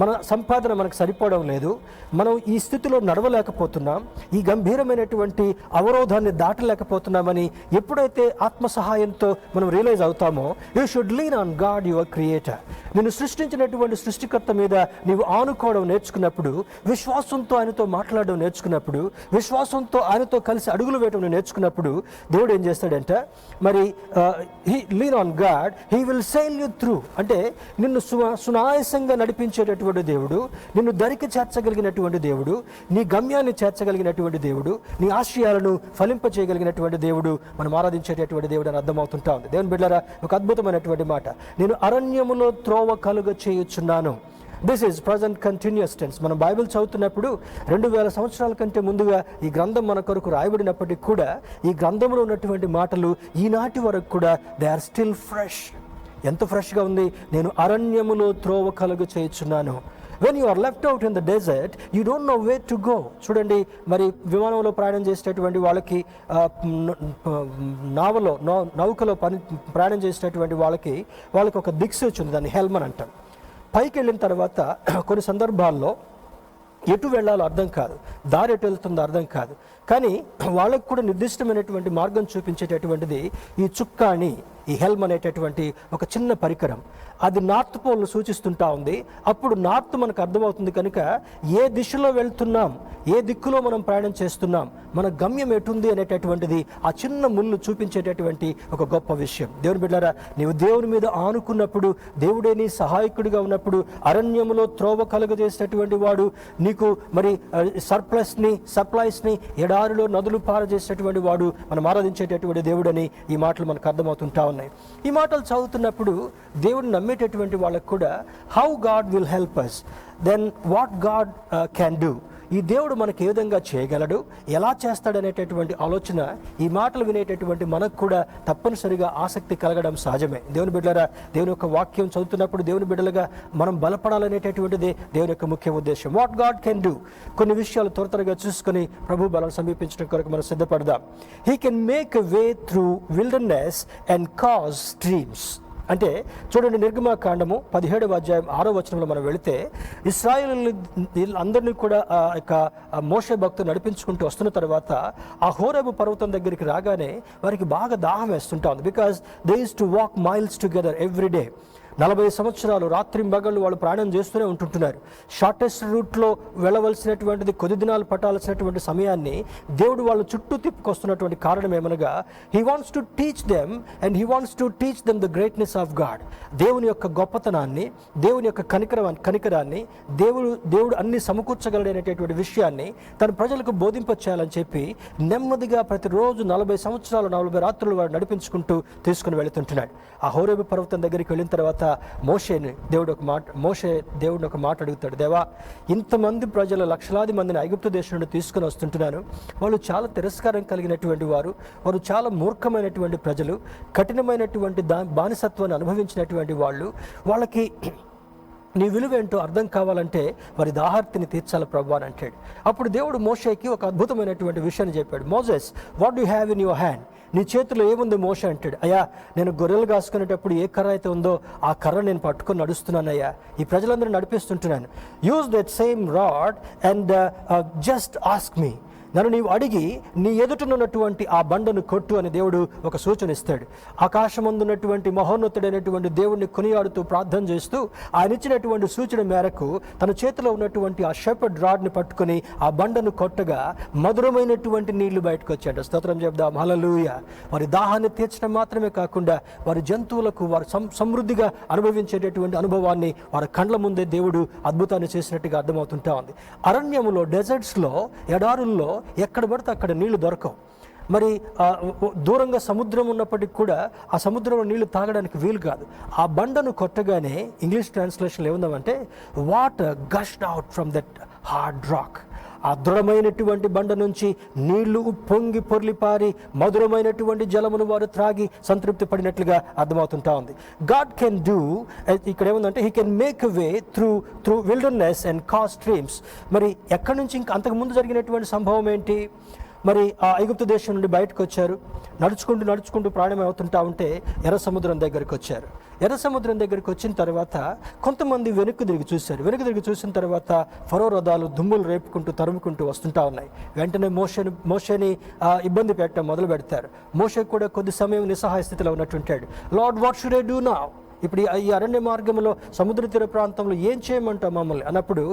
మన సంపాదన మనకు సరిపోవడం లేదు, మనం ఈ స్థితిలో నడవలేకపోతున్నాం, ఈ గంభీరమైనటువంటి అవరోధాన్ని దాటలేకపోతున్నామని ఎప్పుడైతే ఆత్మ సహాయంతో మనం రియలైజ్ అవుతామో, you should lean on God your creator. నిన్ను సృష్టించినటువంటి సృష్టికర్త మీద నీవు ఆనుకోవడం నేర్చుకున్నప్పుడు, విశ్వాసంతో ఆయనతో మాట్లాడడం నేర్చుకున్నప్పుడు, విశ్వాసంతో ఆయనతో కలిసి అడుగులు వేయడం నేర్చుకున్నప్పుడు దేవుడు ఏం చేస్తాడంటే, మరి lean on God, he will SAIL you through. అంటే నిన్ను సునాయాసంగా నడిపించేటటువంటి దేవుడు, నిన్ను దరికి చేర్చగలిగినటువంటి దేవుడు, నీ గమ్యాన్ని చేర్చగలిగినటువంటి దేవుడు, నీ ఆశయాలను ఫలింపచేయగలిగినటువంటి దేవుడు మనం ఆరాధించేటటువంటి దేవుడు అని అర్థమవుతుంటా ఉంది. దేవుని బిడ్డలారా, ఒక అద్భుతమైనటువంటి మాట, నేను అరణ్యములో త్రోవ కలుగ చేయుచున్నాను. This is present continuous tense. మనం బైబిల్ చదువుతున్నప్పుడు 2000 సంవత్సరాల కంటే ముందుగా ఈ గ్రంథం మన కొరకు రాయబడినప్పటికీ కూడా ఈ గ్రంథంలో ఉన్నటువంటి మాటలు ఈనాటి వరకు కూడా దే ఆర్ స్టిల్ ఫ్రెష్. ఎంత ఫ్రెష్గా ఉంది. నేను అరణ్యములో త్రోవ కలుగు చేయుచున్నాను. When you are left out in the desert, you don't know way to go. చూడండి, మరి విమానంలో ప్రయాణం చేసేటటువంటి వాళ్ళకి, నౌకలో ప్రయాణం చేసేటటువంటి వాళ్ళకి ఒక దిక్సూచి ఉంది, దాన్ని హెల్మన్ అంటాం. పైకి వెళ్ళిన తర్వాత కొన్ని సందర్భాల్లో ఎటు వెళ్ళాలో అర్థం కాదు, దారి ఎటు వెళ్తుందో అర్థం కాదు. కానీ వాళ్ళకు కూడా నిర్దిష్టమైనటువంటి మార్గం చూపించేటటువంటిది ఈ చుక్కాణి, ఈ హెల్మ్ అనేటటువంటి ఒక చిన్న పరికరం. అది నార్త్ పోల్ను సూచిస్తుంటా ఉంది. అప్పుడు నార్త్ మనకు అర్థమవుతుంది కనుక ఏ దిశలో వెళ్తున్నాం, ఏ దిక్కులో మనం ప్రయాణం చేస్తున్నాం, మన గమ్యం ఎటుంది అనేటటువంటిది ఆ చిన్న ముళ్ళు చూపించేటటువంటి ఒక గొప్ప విషయం. దేవుని బిడ్డలారా, నీవు దేవుని మీద ఆనుకున్నప్పుడు, దేవుడే నీ సహాయకుడిగా ఉన్నప్పుడు, అరణ్యములో త్రోవ కలుగజేసేటటువంటి వాడు నీకు మరి సప్లైస్ని ఎడారిలో నదులు పారజేసేటటువంటి వాడు మనం ఆరాధించేటటువంటి దేవుడని ఈ మాటలు మనకు అర్థమవుతుంటా ఉన్నాయి. ఈ మాటలు చదువుతున్నప్పుడు దేవుడిని నమ్మేటటువంటి వాళ్ళకు కూడా how God will help us, then what God can do. ఈ దేవుడు మనకు ఏ విధంగా చేయగలడు, ఎలా చేస్తాడనేటటువంటి ఆలోచన ఈ మాటలు వినేటటువంటి మనకు కూడా తప్పనిసరిగా ఆసక్తి కలగడం సహజమే. దేవుని బిడ్డలారా, దేవుని యొక్క వాక్యం చదువుతున్నప్పుడు దేవుని బిడ్డలుగా మనం బలపడాలనేటటువంటిది దేవుని యొక్క ముఖ్య ఉద్దేశం. What God can do. కొన్ని విషయాలు త్వరగా చూసుకొని ప్రభు బలం సమీపించడం కొరకు మనం సిద్ధపడదాం. He can make a way through wilderness and cause streams. అంటే చూడండి, నిర్గమాకాండము 17వ అధ్యాయం 6వ వచనంలో మనం వెళితే, ఇశ్రాయేలు అందరినీ కూడా మోషే భక్తులు నడిపించుకుంటూ వస్తున్న తర్వాత ఆ హోరేబు పర్వతం దగ్గరికి రాగానే వారికి బాగా దాహం వేస్తుంటా ఉంది. Because they use to walk miles together every day. 40 సంవత్సరాలు రాత్రింబగళ్ళు వాళ్ళు ప్రయాణం చేస్తూనే ఉంటుంటున్నారు. షార్టెస్ట్ రూట్లో వెళ్ళవలసినటువంటిది కొద్ది దినాలు పట్టాల్సినటువంటి సమయాన్ని దేవుడు వాళ్ళ చుట్టూ తిప్పుకొస్తున్నటువంటి కారణం ఏమనగా, he wants to teach them and he wants to teach them the greatness of God. దేవుని యొక్క గొప్పతనాన్ని, దేవుని యొక్క కనికరాన్ని, దేవుడు అన్ని సమకూర్చగలడనేటటువంటి విషయాన్ని తన ప్రజలకు బోధింపచేయాలని చెప్పి నెమ్మదిగా ప్రతిరోజు 40 సంవత్సరాలు 40 రాత్రులు వాడు నడిపించుకుంటూ తీసుకుని వెళుతుంటున్నాడు. ఆ హోరేబు పర్వతం దగ్గరికి వెళ్ళిన తర్వాత మోషేని దేవుడిని ఒక మాట అడుగుతాడు. దేవా, ఇంతమంది ప్రజలు, లక్షలాది మందిని ఐగుప్తు దేశం నుండి తీసుకుని వస్తుంటున్నాను. వాళ్ళు చాలా తిరస్కారం కలిగినటువంటి వారు చాలా మూర్ఖమైనటువంటి ప్రజలు, కఠినమైనటువంటి బానిసత్వాన్ని అనుభవించినటువంటి వాళ్ళు. వాళ్ళకి నీ విలువేంటో అర్థం కావాలంటే వారి దాహార్తిని తీర్చాలి ప్రభు అని అంటాడు. అప్పుడు దేవుడు మోషేకి ఒక అద్భుతమైనటువంటి విషయాన్ని చెప్పాడు. Moses, what do have in your hand? నీ చేతిలో ఏముంది మోషే అంటాడు. అయ్యా, నేను గొర్రెలు కాసుకునేటప్పుడు ఏ కర్ర అయితే ఉందో ఆ కర్ర నేను పట్టుకొని నడుస్తున్నానయ్యా, ఈ ప్రజలందరూ నడిపిస్తుంటున్నాను. Use that same rod and just ask me. నన్ను నీవు అడిగి నీ ఎదుటనున్నటువంటి ఆ బండను కొట్టు అని దేవుడు ఒక సూచన ఇస్తాడు. ఆకాశమందున్నటువంటి మహోన్నతుడైనటువంటి దేవుడిని కొనియాడుతూ ప్రార్థన చేస్తూ ఆయన ఇచ్చినటువంటి సూచన మేరకు తన చేతిలో ఉన్నటువంటి ఆ షెపర్డ్ రాడ్ని పట్టుకొని ఆ బండను కొట్టగా మధురమైనటువంటి నీళ్లు బయటకు వచ్చాడు. స్తోత్రం చెప్దాం, హల్లెలూయా. వారి దాహాన్ని తీర్చడం మాత్రమే కాకుండా వారి జంతువులకు వారు సమృద్ధిగా అనుభవించేటటువంటి అనుభవాన్ని వారి కండ్ల ముందే దేవుడు అద్భుతాన్ని చేసినట్టుగా అర్థమవుతుంటా ఉంది. అరణ్యములో, డెజర్ట్స్లో, ఎడారుల్లో ఎక్కడ పడితే అక్కడ నీళ్లు దొరకవు. మరి దూరంగా సముద్రం ఉన్నప్పటికీ కూడా ఆ సముద్రంలో నీళ్లు తాగడానికి వీలు కాదు. ఆ బండను కొట్టగానే ఇంగ్లీష్ ట్రాన్స్లేషన్లో ఏముందామంటే, water gushed out from that hard rock. ఆ దృఢమైనటువంటి బండ నుంచి నీళ్లు పొంగి పొర్లిపారి మధురమైనటువంటి జలమును వారు త్రాగి సంతృప్తి పడినట్లుగా అర్థమవుతుంటా ఉంది. గాడ్ కెన్ డూ, ఇక్కడ ఏముందంటే, he can make a way through wilderness and cause streams. మరి ఎక్కడి నుంచి ఇంకా అంతకుముందు జరిగినటువంటి సంభవం ఏంటి? మరి ఆ ఐగుప్తు దేశం నుండి బయటకు వచ్చారు. నడుచుకుంటూ ప్రయాణం అవుతుంటా ఉంటే ఎర్ర సముద్రం దగ్గరికి వచ్చారు. ఎర్ర సముద్రం దగ్గరికి వచ్చిన తర్వాత కొంతమంది వెనక్కి తిరిగి చూశారు. వెనక్కి తిరిగి చూసిన తర్వాత ఫరో రథాలు దుమ్ములు రేపుకుంటూ తరుముకుంటూ వస్తుంటా ఉన్నాయి. వెంటనే మోషేని ఇబ్బంది పెట్టడం మొదలు పెడతారు. మోషే కూడా కొద్ది సమయం నిస్సహాయ స్థితిలో ఉన్నట్టుంటాడు. Lord, what should I do now? ఇప్పుడు ఈ అరణ్య మార్గంలో సముద్ర తీర ప్రాంతంలో ఏం చేయమంటావు మమ్మల్ని అన్నప్పుడు,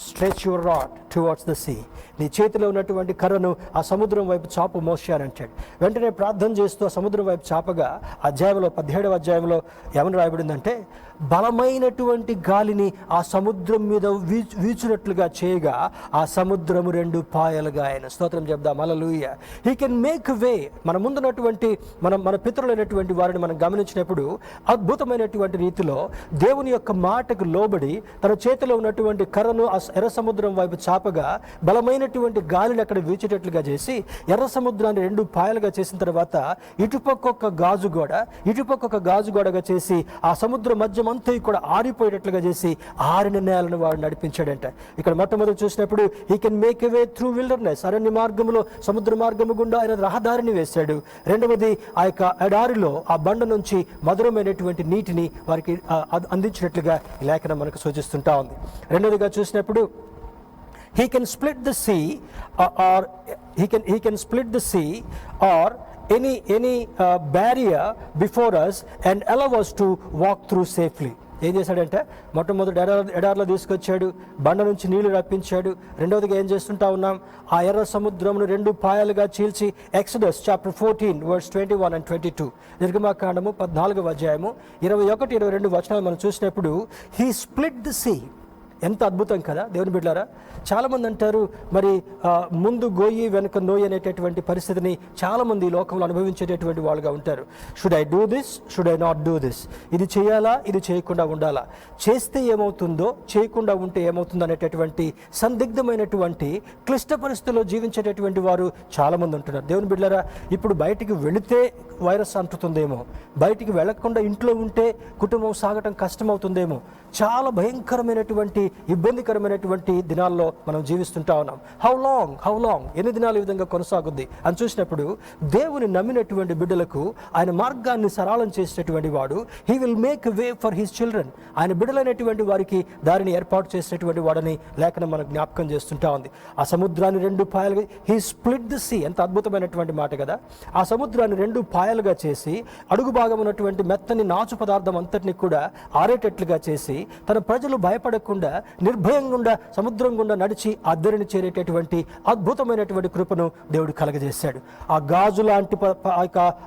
stretch your rod towards the sea, నీ చేతిలో ఉన్నటువంటి కర్రను ఆ సముద్రం వైపు చాపు మోషే అని అంటాడు. వెంటనే ప్రార్థన చేస్తూ ఆ సముద్రం వైపు చాపగా 17వ అధ్యాయంలో ఏమని రాయబడిందంటే, బలమైనటువంటి గాలిని ఆ సముద్రం మీద వీచినట్లుగా చేయగా ఆ సముద్రము 2 పాయలుగా ఆయన. స్తోత్రం చెప్దాం, hallelujah. He can make way. మన ముందున్నటువంటి మన పితరులైనటువంటి వారిని మనం గమనించినప్పుడు అద్భుతమైనటువంటి రీతిలో దేవుని యొక్క మాటకు లోబడి తన చేతిలో ఉన్నటువంటి కర్రను ఆ ఎర్ర సముద్రం వైపు చాపగా బలమైనటువంటి గాలిని అక్కడ వీచేటట్లుగా చేసి ఎర్ర సముద్రాన్ని 2 పాయలుగా చేసిన తర్వాత ఇటుపక్క ఒక గాజు గోడగా చేసి ఆ సముద్రం మధ్య అంతా కూడా ఆరిపోయేటట్లుగా చేసి ఆరిన నేలను వాడు నడిపించాడంట. ఇక్కడ మొట్టమొదటి చూసినప్పుడు he can make a way through wilderness, అరణ్య మార్గంలో సముద్ర మార్గము గుండా ఆయన రహదారిని వేశాడు. రెండవది ఆ యొక్క ఎడారిలో ఆ బండ నుంచి మధురమైనటువంటి నీటిని వారికి అందించినట్లుగా ఈ లేఖనం మనకు సూచిస్తుంటా ఉంది. రెండవదిగా చూసినప్పుడు he can split the sea he can split the sea or any barrier before us and allow us to walk through safely. ఏం చేశాడంటే మొట్టమొదటి ఎడారిలో తీసుకొచ్చాడు, బండ నుంచి నీళ్లు రప్పించాడు. రెండవదిగా ఏం చేస్తుంటా ఉన్నాం, ఆ ఎర్ర సముద్రమును 2 పాయలుగా చీల్చి ఎక్సోడస్ చాప్టర్ 14 verse 21 and 22, నిర్గమకాండము 14వ అధ్యాయము 21-22 వచనాలు మనం చూసినప్పుడు he split the sea. ఎంత అద్భుతం కదా దేవుని బిడ్డలారా. చాలామంది అంటారు మరి ముందు గోయి వెనుక నోయి అనేటటువంటి పరిస్థితిని చాలామంది ఈ లోకంలో అనుభవించేటటువంటి వాళ్ళుగా ఉంటారు. Should I do this, should I not do this, ఇది చేయాలా, ఇది చేయకుండా ఉండాలా, చేస్తే ఏమవుతుందో, చేయకుండా ఉంటే ఏమవుతుందో అనేటటువంటి సందిగ్ధమైనటువంటి క్లిష్ట పరిస్థితుల్లో జీవించేటటువంటి వారు చాలామంది ఉంటున్నారు. దేవుని బిడ్డలారా, ఇప్పుడు బయటికి వెళితే వైరస్ అంటుతుందేమో, బయటికి వెళ్లకుండా ఇంట్లో ఉంటే కుటుంబం సాగటం కష్టమవుతుందేమో, చాలా భయంకరమైనటువంటి ఇబ్బందికరమైనటువంటి దినాల్లో మనం జీవిస్తుంటా ఉన్నాం. హౌ లాంగ్ ఎన్ని దినాలు ఈ విధంగా కొనసాగుద్ది అని చూసినప్పుడు దేవుని నమ్మినటువంటి బిడ్డలకు ఆయన మార్గాన్ని సరళం చేసేటటువంటి వాడు. He will make way for his children. ఆయన బిడ్డలైనటువంటి వారికి దారిని ఏర్పాటు చేసేటటువంటి వాడని లేఖనం మనకు జ్ఞాపకం చేస్తుంటా ఉంది. ఆ సముద్రాన్ని 2 పాయలుగా హీ స్ప్లిట్ ది సీ. ఎంత అద్భుతమైనటువంటి మాట కదా. ఆ సముద్రాన్ని 2 పాయలుగా చేసి అడుగు భాగం ఉన్నటువంటి మెత్తని నాచు పదార్థం అంతటిని కూడా ఆరేటట్లుగా చేసి తన ప్రజలు భయపడకుండా నిర్భయంగా సముద్రం గుండా నడిచి అద్దరిని చేరేటటువంటి అద్భుతమైనటువంటి కృపను దేవుడు కలగజేశాడు. ఆ గాజు లాంటి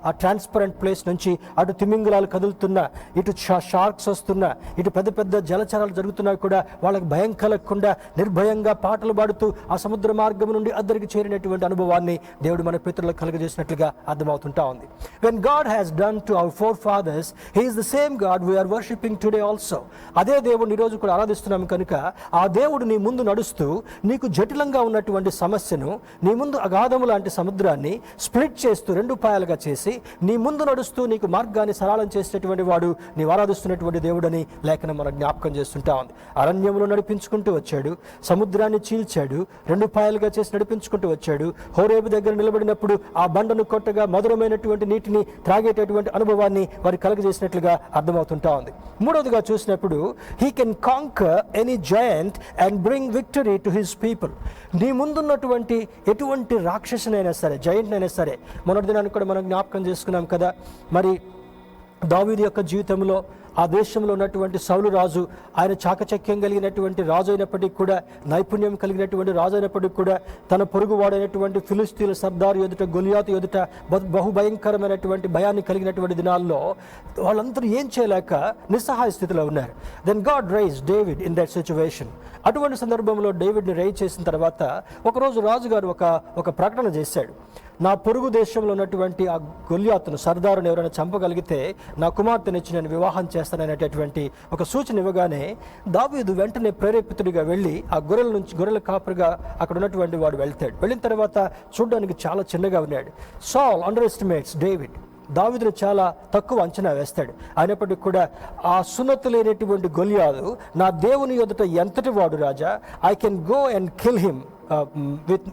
ఆ ట్రాన్స్పరెంట్ ప్లేస్ నుంచి అటు తిమింగలాలు కదులుతున్నా, ఇటు షార్క్స్ వస్తున్నా, ఇటు పెద్ద పెద్ద జలచరాలు జరుగుతున్నా కూడా వాళ్ళకి భయం కలగకుండా నిర్భయంగా పాటలు పాడుతూ ఆ సముద్ర మార్గం నుండి అద్దరికి చేరినటువంటి అనుభవాన్ని దేవుడు మన పితరులకు కలగజేసినట్లుగా అర్థమవుతుంటా ఉంది. When God has done to our forefathers, He is the same God we are worshipping today also. అదే దేవుడు ఈ రోజు కూడా ఆరాధిస్తున్నాం కనుక ఆ దేవుడు నీ ముందు నడుస్తూ నీకు జటిలంగా ఉన్నటువంటి సమస్యను, నీ ముందు అగాధము లాంటి సముద్రాన్ని స్ప్లిట్ చేస్తూ 2 పాయలుగా చేసి నీ ముందు నడుస్తూ నీకు మార్గాన్ని సరళం చేసేటువంటి వాడు నీవు ఆరాధిస్తున్నటువంటి దేవుడని లేఖనం మనం జ్ఞాపకం చేస్తుంటా ఉంది. అరణ్యంలో నడిపించుకుంటూ వచ్చాడు, సముద్రాన్ని చీల్చాడు, 2 పాయలుగా చేసి నడిపించుకుంటూ వచ్చాడు. హోరేబు దగ్గర నిలబడినప్పుడు ఆ బండను కొట్టగా మధురమైనటువంటి నీటిని త్రాగేటటువంటి అనుభవాన్ని వారికి కలగజేసినట్లుగా అర్థమవుతుంటా ఉంది. మూడవదిగా చూసినప్పుడు he can conquer any giant and bring victory to his people. నీ ముందున్నటువంటి ఎటువంటి రాక్షసునైనా సరే, జయంట్నైనా సరే, మొన్నటి దినాన్ని కూడా మనం జ్ఞాపకం చేసుకున్నాం కదా. మరి దావీదు యొక్క జీవితంలో ఆ దేశంలో ఉన్నటువంటి సౌలు రాజు, ఆయన చాకచక్యం కలిగినటువంటి రాజు అయినప్పటికీ కూడా, నైపుణ్యం కలిగినటువంటి రాజు అయినప్పటికీ కూడా, తన పొరుగువాడైనటువంటి ఫిలిస్తీన్ల సర్దారు ఎదుట, గొలియాతు ఎదుట బహుభయంకరమైనటువంటి భయాన్ని కలిగినటువంటి దినాల్లో వాళ్ళందరూ ఏం చేయలేక నిస్సహాయ స్థితిలో ఉన్నారు. Then God raise David in that situation. అటువంటి సందర్భంలో డేవిడ్ని రైజ్ చేసిన తర్వాత ఒకరోజు రాజుగారు ఒక ప్రకటన చేశాడు. నా పొరుగు దేశంలో ఉన్నటువంటి ఆ గొలియాతును, సర్దారును ఎవరైనా చంపగలిగితే నా కుమార్తెనిచ్చి నేను వివాహం చేస్తాననేటటువంటి ఒక సూచన ఇవ్వగానే దావీదు వెంటనే ప్రేరేపితుడిగా వెళ్ళి ఆ గొర్రెల కాపరిగా అక్కడ ఉన్నటువంటి వాడు వెళ్తాడు. వెళ్ళిన తర్వాత చూడడానికి చాలా చిన్నగా ఉన్నాడు. సాల్ అండర్ ఎస్టిమేట్స్ డేవిడ్. దావీదును చాలా తక్కువ అంచనా వేస్తాడు. అయినప్పటికీ కూడా ఆ సున్నతి లేనటువంటి గొలియాతు నా దేవుని ఎదుట ఎంతటి వాడు రాజా, I can go and kill him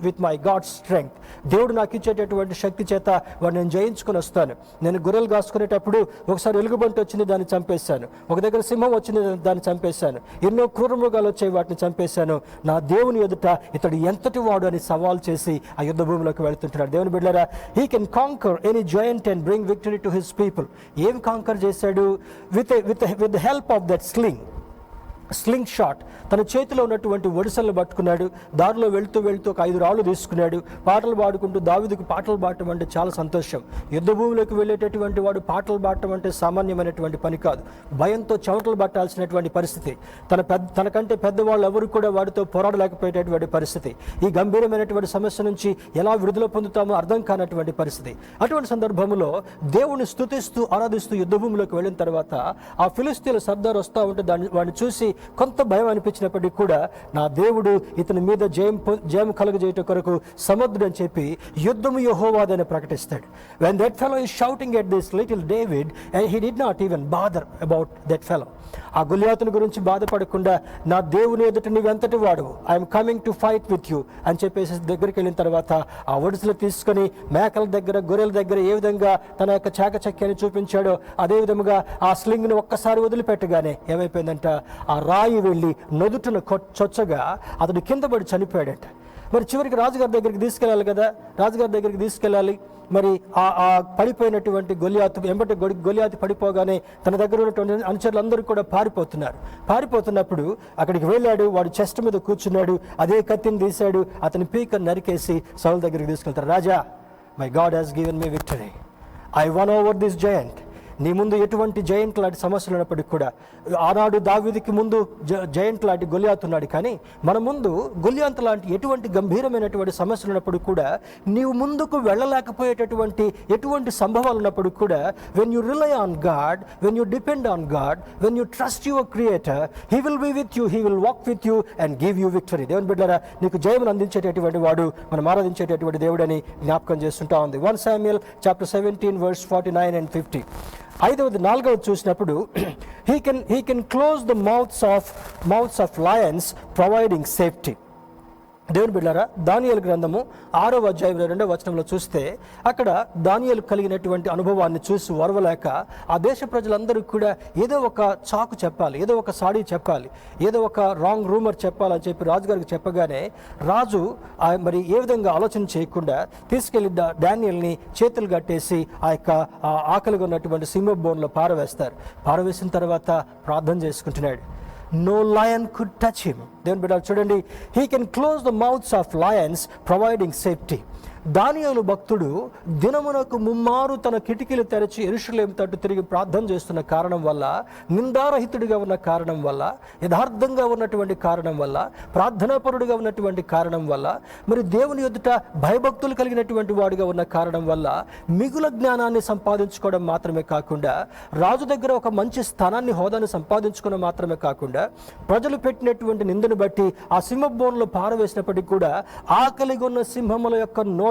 with my God strength. దేవుడు నాకు ఇచ్చేటటువంటి శక్తి చేత వాడిని నేను జయించుకొని వస్తాను. నేను గొర్రెలు కాసుకునేటప్పుడు ఒకసారి ఎలుగుబంటి వచ్చింది, దాన్ని చంపేశాను. ఒక దగ్గర సింహం వచ్చింది, దాన్ని చంపేశాను. ఎన్నో క్రూర మృగాలు వచ్చాయి, వాటిని చంపేశాను. నా దేవుని ఎదుట ఇతడు ఎంతటి వాడు అని సవాల్ చేసి ఆ యుద్ధ భూమిలోకి వెళ్తుంటున్నాడు. దేవుని బిడ్డలారా, he can canker any joint and bring victory to his people. ఏం కాంకర్ చేశాడు? With the help of that sling shot. తన చేతిలో ఉన్నటువంటి ఒడిసెలను పట్టుకున్నాడు. దారిలో వెళ్తూ ఒక 5 రాళ్ళు తీసుకున్నాడు. పాటలు పాడుకుంటూ, దావీదుకు పాటలు పాడటం అంటే చాలా సంతోషం. యుద్ధ భూమిలోకి వెళ్ళేటటువంటి వాడు పాటలు పాడటం అంటే సామాన్యమైనటువంటి పని కాదు. భయంతో చెమటలు పట్టాల్సినటువంటి పరిస్థితి. తనకంటే పెద్దవాళ్ళు ఎవరు కూడా వాడితో పోరాడలేకపోయేటటువంటి పరిస్థితి. ఈ గంభీరమైనటువంటి సమస్య నుంచి ఎలా విడుదల పొందుతామో అర్థం కానటువంటి పరిస్థితి. అటువంటి సందర్భంలో దేవుని స్తుతిస్తూ ఆరాధిస్తూ యుద్ధ భూమిలోకి వెళ్ళిన తర్వాత ఆ ఫిలిస్తీన్ల సర్దార్ వస్తూ ఉంటే వాడిని చూసి కొంత భయం అనిపించినప్పటికీ కూడా నా దేవుడు ఇతని మీద జయం కలుగజేయటం కొరకు సమర్థుడు అని చెప్పి యుద్ధము యెహోవాదని ప్రకటిస్తాడు. When that fellow is shouting at this little David, and he did not even bother about that fellow. ఆ గొలియాతుని గురించి బాధపడకుండా నా దేవుని ఎదుట నువ్వెంతటి వాడు, I'm coming to fight with you అని చెప్పేసి దగ్గరికి వెళ్ళిన తర్వాత ఆ ఒడిసెలు తీసుకొని మేకల దగ్గర, గొర్రెల దగ్గర ఏ విధంగా తన యొక్క చాకచక్యాన్ని చూపించాడో అదే విధముగా ఆ స్లింగ్ని ఒక్కసారి వదిలిపెట్టగానే ఏమైపోయిందంట, ఆ రాయి వెళ్ళి నొదుటను చొచ్చగా అతడు కింద పడి చనిపోయాడంట. మరి చివరికి రాజుగారి దగ్గరికి తీసుకెళ్ళాలి కదా, రాజుగారి దగ్గరికి తీసుకెళ్ళాలి. మరి ఆ పడిపోయినటువంటి గొలియాతు పడిపోగానే తన దగ్గర ఉన్నటువంటి అనుచరులందరూ కూడా పారిపోతున్నప్పుడు అక్కడికి వెళ్ళాడు. వాడు చెస్ట్ మీద కూర్చున్నాడు. అదే కత్తిని తీశాడు. అతని పీకను నరికేసి సౌలు దగ్గరికి తీసుకెళ్తారు. రాజా, my God has given me victory. I won over this giant. నీ ముందు ఎటువంటి జయంట్ లాంటి సమస్యలు ఉన్నప్పటికీ కూడా, ఆనాడు దావీదుకి ముందు జయంట్ లాంటి గొలియాతు ఉన్నాడు, కానీ మన ముందు గొలియాతు లాంటి ఎటువంటి గంభీరమైనటువంటి సమస్యలు ఉన్నప్పుడు కూడా, నీవు ముందుకు వెళ్ళలేకపోయేటటువంటి ఎటువంటి సంభవాలు ఉన్నప్పుడు కూడా, when you rely on God, when you depend on God, when you trust your creator, he will be with you, he will walk with you and give you victory. దేవుని బిడ్డలారా, నీకు జయమును అందించేటటువంటి వాడు, మనం ఆరాధించేటటువంటి దేవుడని జ్ఞాపకం చేస్తుంటా ఉంది. 1 Samuel chapter 17 verse 49 and 50. 4వ చూసినప్పుడు he can close the mouths of lions, providing safety. దేవుని బిడ్డలారా, దానియేలు గ్రంథము 6వ అధ్యాయం 2వ వచనంలో చూస్తే అక్కడ దానియేలు కలిగినటువంటి అనుభవాన్ని చూసి ఓర్వలేక ఆ దేశ ప్రజలందరూ కూడా ఏదో ఒక చాకు చెప్పాలి, ఏదో ఒక సాడీ చెప్పాలి, ఏదో ఒక రాంగ్ రూమర్ చెప్పాలని చెప్పి రాజుగారికి చెప్పగానే రాజు మరి ఏ విధంగా ఆలోచన చేయకుండా తీసుకెళ్లి దానియేలుని చేతులు కట్టేసి ఆ యొక్క ఆకలిగా ఉన్నటువంటి సింహ బోన్లో పారవేసిన తర్వాత ప్రార్థన చేసుకుంటున్నాడు. No lion could touch him. దేవుని బిడ్డలు చూడండి, he can close the mouths of lions, providing safety. దానియేలు భక్తుడు దినమునకు 3 మారు తన కిటికీలు తెరచి యెరూషలేము తట్టు తిరిగి ప్రార్థన చేస్తున్న కారణం వల్ల, నిందారహితుడిగా ఉన్న కారణం వల్ల, యథార్థంగా ఉన్నటువంటి కారణం వల్ల, ప్రార్థనాపరుడిగా ఉన్నటువంటి కారణం వల్ల, మరి దేవుని ఎదుట భయభక్తులు కలిగినటువంటి వాడిగా ఉన్న కారణం వల్ల మిగుల జ్ఞానాన్ని సంపాదించుకోవడం మాత్రమే కాకుండా, రాజు దగ్గర ఒక మంచి స్థానాన్ని, హోదాన్ని సంపాదించుకోవడం మాత్రమే కాకుండా, ప్రజలు పెట్టినటువంటి నిందను బట్టి ఆ సింహబోన్లో పారవేసినప్పటికీ కూడా ఆకలిగా ఉన్న సింహముల యొక్క నోళ్లను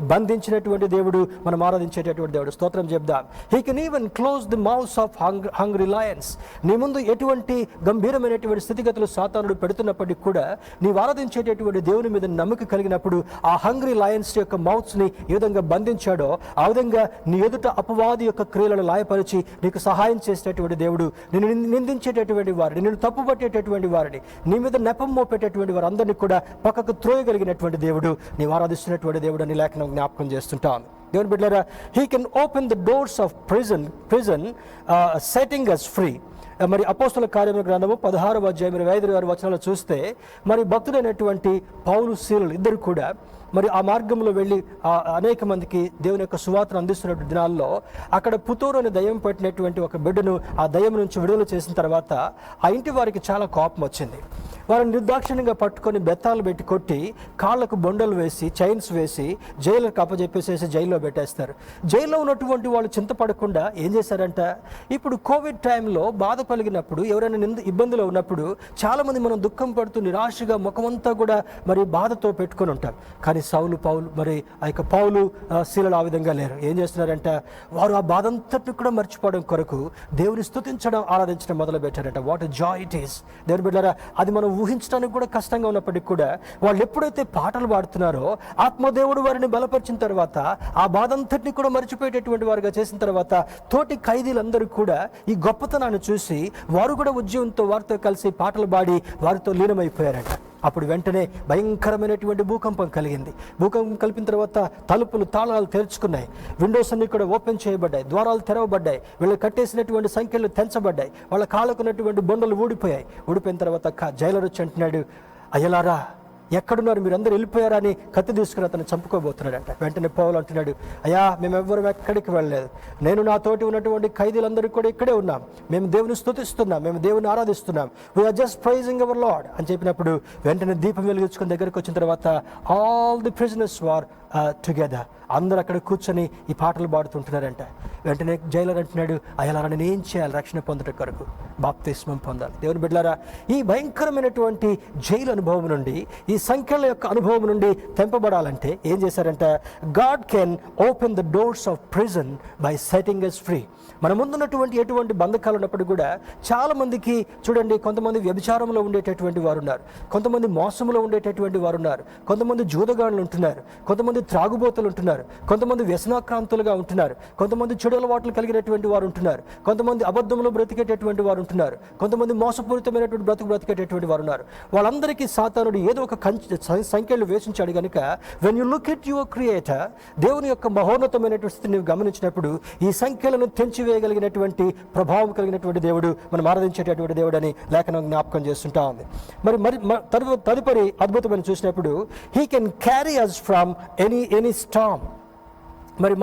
బంధించినటువంటి దేవుడు, మనం ఆరాధించేటటువంటి దేవుడు. స్తోత్రం చెప్దాం. He can even close the mouths of hungry Lions. నీ ముందు ఎటువంటి గంభీరమైనటువంటి స్థితిగతులు సాతానుడు పెడుతున్నప్పటికీ కూడా నీవు ఆరాధించేటటువంటి దేవుని మీద నమ్మకం కలిగినప్పుడు ఆ హంగ్రీ లయన్స్ యొక్క మౌత్స్ని ఏ విధంగా బంధించాడో ఆ విధంగా నీ ఎదుట అపవాది యొక్క క్రియలను లాయపరిచి నీకు సహాయం చేసేటటువంటి దేవుడు, నిన్ను నిందించేటటువంటి వారిని, నిన్ను తప్పుపట్టేటటువంటి వారిని, నీ మీద నెపం మోపేటటువంటి వారందరినీ కూడా పక్కకు త్రోయగలిగినటువంటి దేవుడు, నీవు ఆరాధిస్తున్నటువంటి దేవుడు అని లేఖనం జ్ఞాపకం చేస్తుంటాను. దేవుని బిడ్డలారా, he can open the doors of prison setting us free. మరి అపోస్తల కార్యముల గ్రంథము 16వ అధ్యాయం 25 వచనాలు చూస్తే మరి భక్తుడైనటువంటి పౌలు, సీలలు ఇద్దరు కూడా మరి ఆ మార్గంలో వెళ్ళి అనేక మందికి దేవుని యొక్క సువార్తను అందిస్తున్న దినాల్లో అక్కడ పుతూరు అనే దయ్యం పట్టినటువంటి ఒక బిడ్డను ఆ దయ్యం నుంచి విడుదల చేసిన తర్వాత ఆ ఇంటి వారికి చాలా కోపం వచ్చింది. వారిని నిర్దాక్షిణ్యంగా పట్టుకొని బెత్తాలు పెట్టి కొట్టి, కాళ్లకు బొండలు వేసి, చైన్స్ వేసి, జైలుకు అప్పజెప్పేసేసి జైల్లో పెట్టేస్తారు. జైల్లో ఉన్నటువంటి వాళ్ళు చింతపడకుండా ఏం చేశారంట, ఇప్పుడు కోవిడ్ టైంలో బాధ కలిగినప్పుడు, ఎవరైనా ఇబ్బందిలో ఉన్నప్పుడు చాలామంది మనం దుఃఖం పడుతూ నిరాశగా ముఖమంతా కూడా మరి బాధతో పెట్టుకొని ఉంటాం. కానీ పౌలు శీలలు ఆ విధంగా లేరు. ఏం చేస్తున్నారంట, వారు ఆ బాధ అంతటిని కూడా మర్చిపోవడం కొరకు దేవుని స్తుతించడం, ఆరాధించడం మొదలు పెట్టారంట. What joy it is. దేవుని బిడ్డలారా, అది మనం ఊహించడానికి కూడా కష్టంగా ఉన్నప్పటికీ కూడా వాళ్ళు ఎప్పుడైతే పాటలు పాడుతున్నారో ఆత్మదేవుడు వారిని బలపరిచిన తర్వాత, ఆ బాధ అంతటిని కూడా మర్చిపోయేటటువంటి వారుగా చేసిన తర్వాత, తోటి ఖైదీలందరూ కూడా ఈ గొప్పతనాన్ని చూసి వారు కూడా ఉద్యమంతో వారితో కలిసి పాటలు పాడి వారితో లీనమైపోయారట. అప్పుడు వెంటనే భయంకరమైనటువంటి భూకంపం కలిగింది. భూకంపం కలిపిన తర్వాత తలుపులు తాళాలు తెరుచుకున్నాయి, విండోస్ అన్ని కూడా ఓపెన్ చేయబడ్డాయి, ద్వారాలు తెరవబడ్డాయి, వీళ్ళు కట్టేసినటువంటి సంఖ్యలు తెంచబడ్డాయి, వాళ్ళ కాళ్ళకున్నటువంటి బొండలు ఊడిపోయిన తర్వాత జైలర్ వచ్చి అంటున్నాడు, అయ్యలారా ఎక్కడున్నారు, మీరు అందరూ వెళ్ళిపోయారా అని కత్తి తీసుకుని అతను చంపుకోబోతున్నాడంట. వెంటనే పౌలు అంటున్నాడు, అయ్యా మేమెవ్వరం ఎక్కడికి వెళ్ళలేదు, నేను నా తోటి ఉన్నటువంటి ఖైదీలందరూ కూడా ఇక్కడే ఉన్నాం, మేము దేవుని స్తుతిస్తున్నాం, మేము దేవుని ఆరాధిస్తున్నాం, we are just praising our Lord అని చెప్పినప్పుడు వెంటనే దీపం వెలిగించుకుని దగ్గరికి వచ్చిన తర్వాత all the prisoners war together, అందరూ అక్కడ కూర్చొని ఈ పాటలు పాడుతుంటున్నారంట. వెంటనే జైలర్ అంటున్నాడు, అయ్యలారా నేను ఏం చేయాలి రక్షణ పొందడం కొరకు? బాప్తిస్మం పొందాలి. దేవుని బిడ్డలారా, ఈ భయంకరమైనటువంటి జైలు అనుభవం నుండి, ఈ సంఖ్యల యొక్క అనుభవం నుండి తెంపబడాలంటే ఏం చేశారంట, God can open the doors of prison by setting us free. మన ముందున్నటువంటి ఎటువంటి బంధకాలు ఉన్నప్పుడు కూడా చాలా మందికి చూడండి, కొంతమంది వ్యభిచారంలో ఉండేటటువంటి వారు ఉన్నారు, కొంతమంది మోసంలో ఉండేటటువంటి వారు ఉన్నారు, కొంతమంది జూదగాళ్ళు ఉంటున్నారు, కొంతమంది త్రాగుబోతులు ఉంటున్నారు, కొంతమంది వ్యసనాక్రాంతులుగా ఉంటున్నారు, కొంతమంది చెడు అలవాట్లు కలిగినటువంటి వారు ఉంటున్నారు, కొంతమంది అబద్ధంలో బ్రతికేటటువంటి వారు ఉంటున్నారు, కొంతమంది మోసపూరితమైనటువంటి బ్రతికేటటువంటి వారు ఉన్నారు. వాళ్ళందరికీ సాతానుడు ఏదో ఒక సంఖ్యలు వేసించాడు కనుక when you look at your creator, దేవుని యొక్క మహోన్నతమైనటువంటి స్థితిని నువ్వు ఈ సంఖ్యలను తెంచివేయగలిగినటువంటి ప్రభావం కలిగినటువంటి దేవుడు, మనం ఆరాధించేటటువంటి దేవుడు అని లేఖనం జ్ఞాపకం చేస్తుంటా ఉంది. తదుపరి అద్భుతమైన చూసినప్పుడు he can carry us from any storm.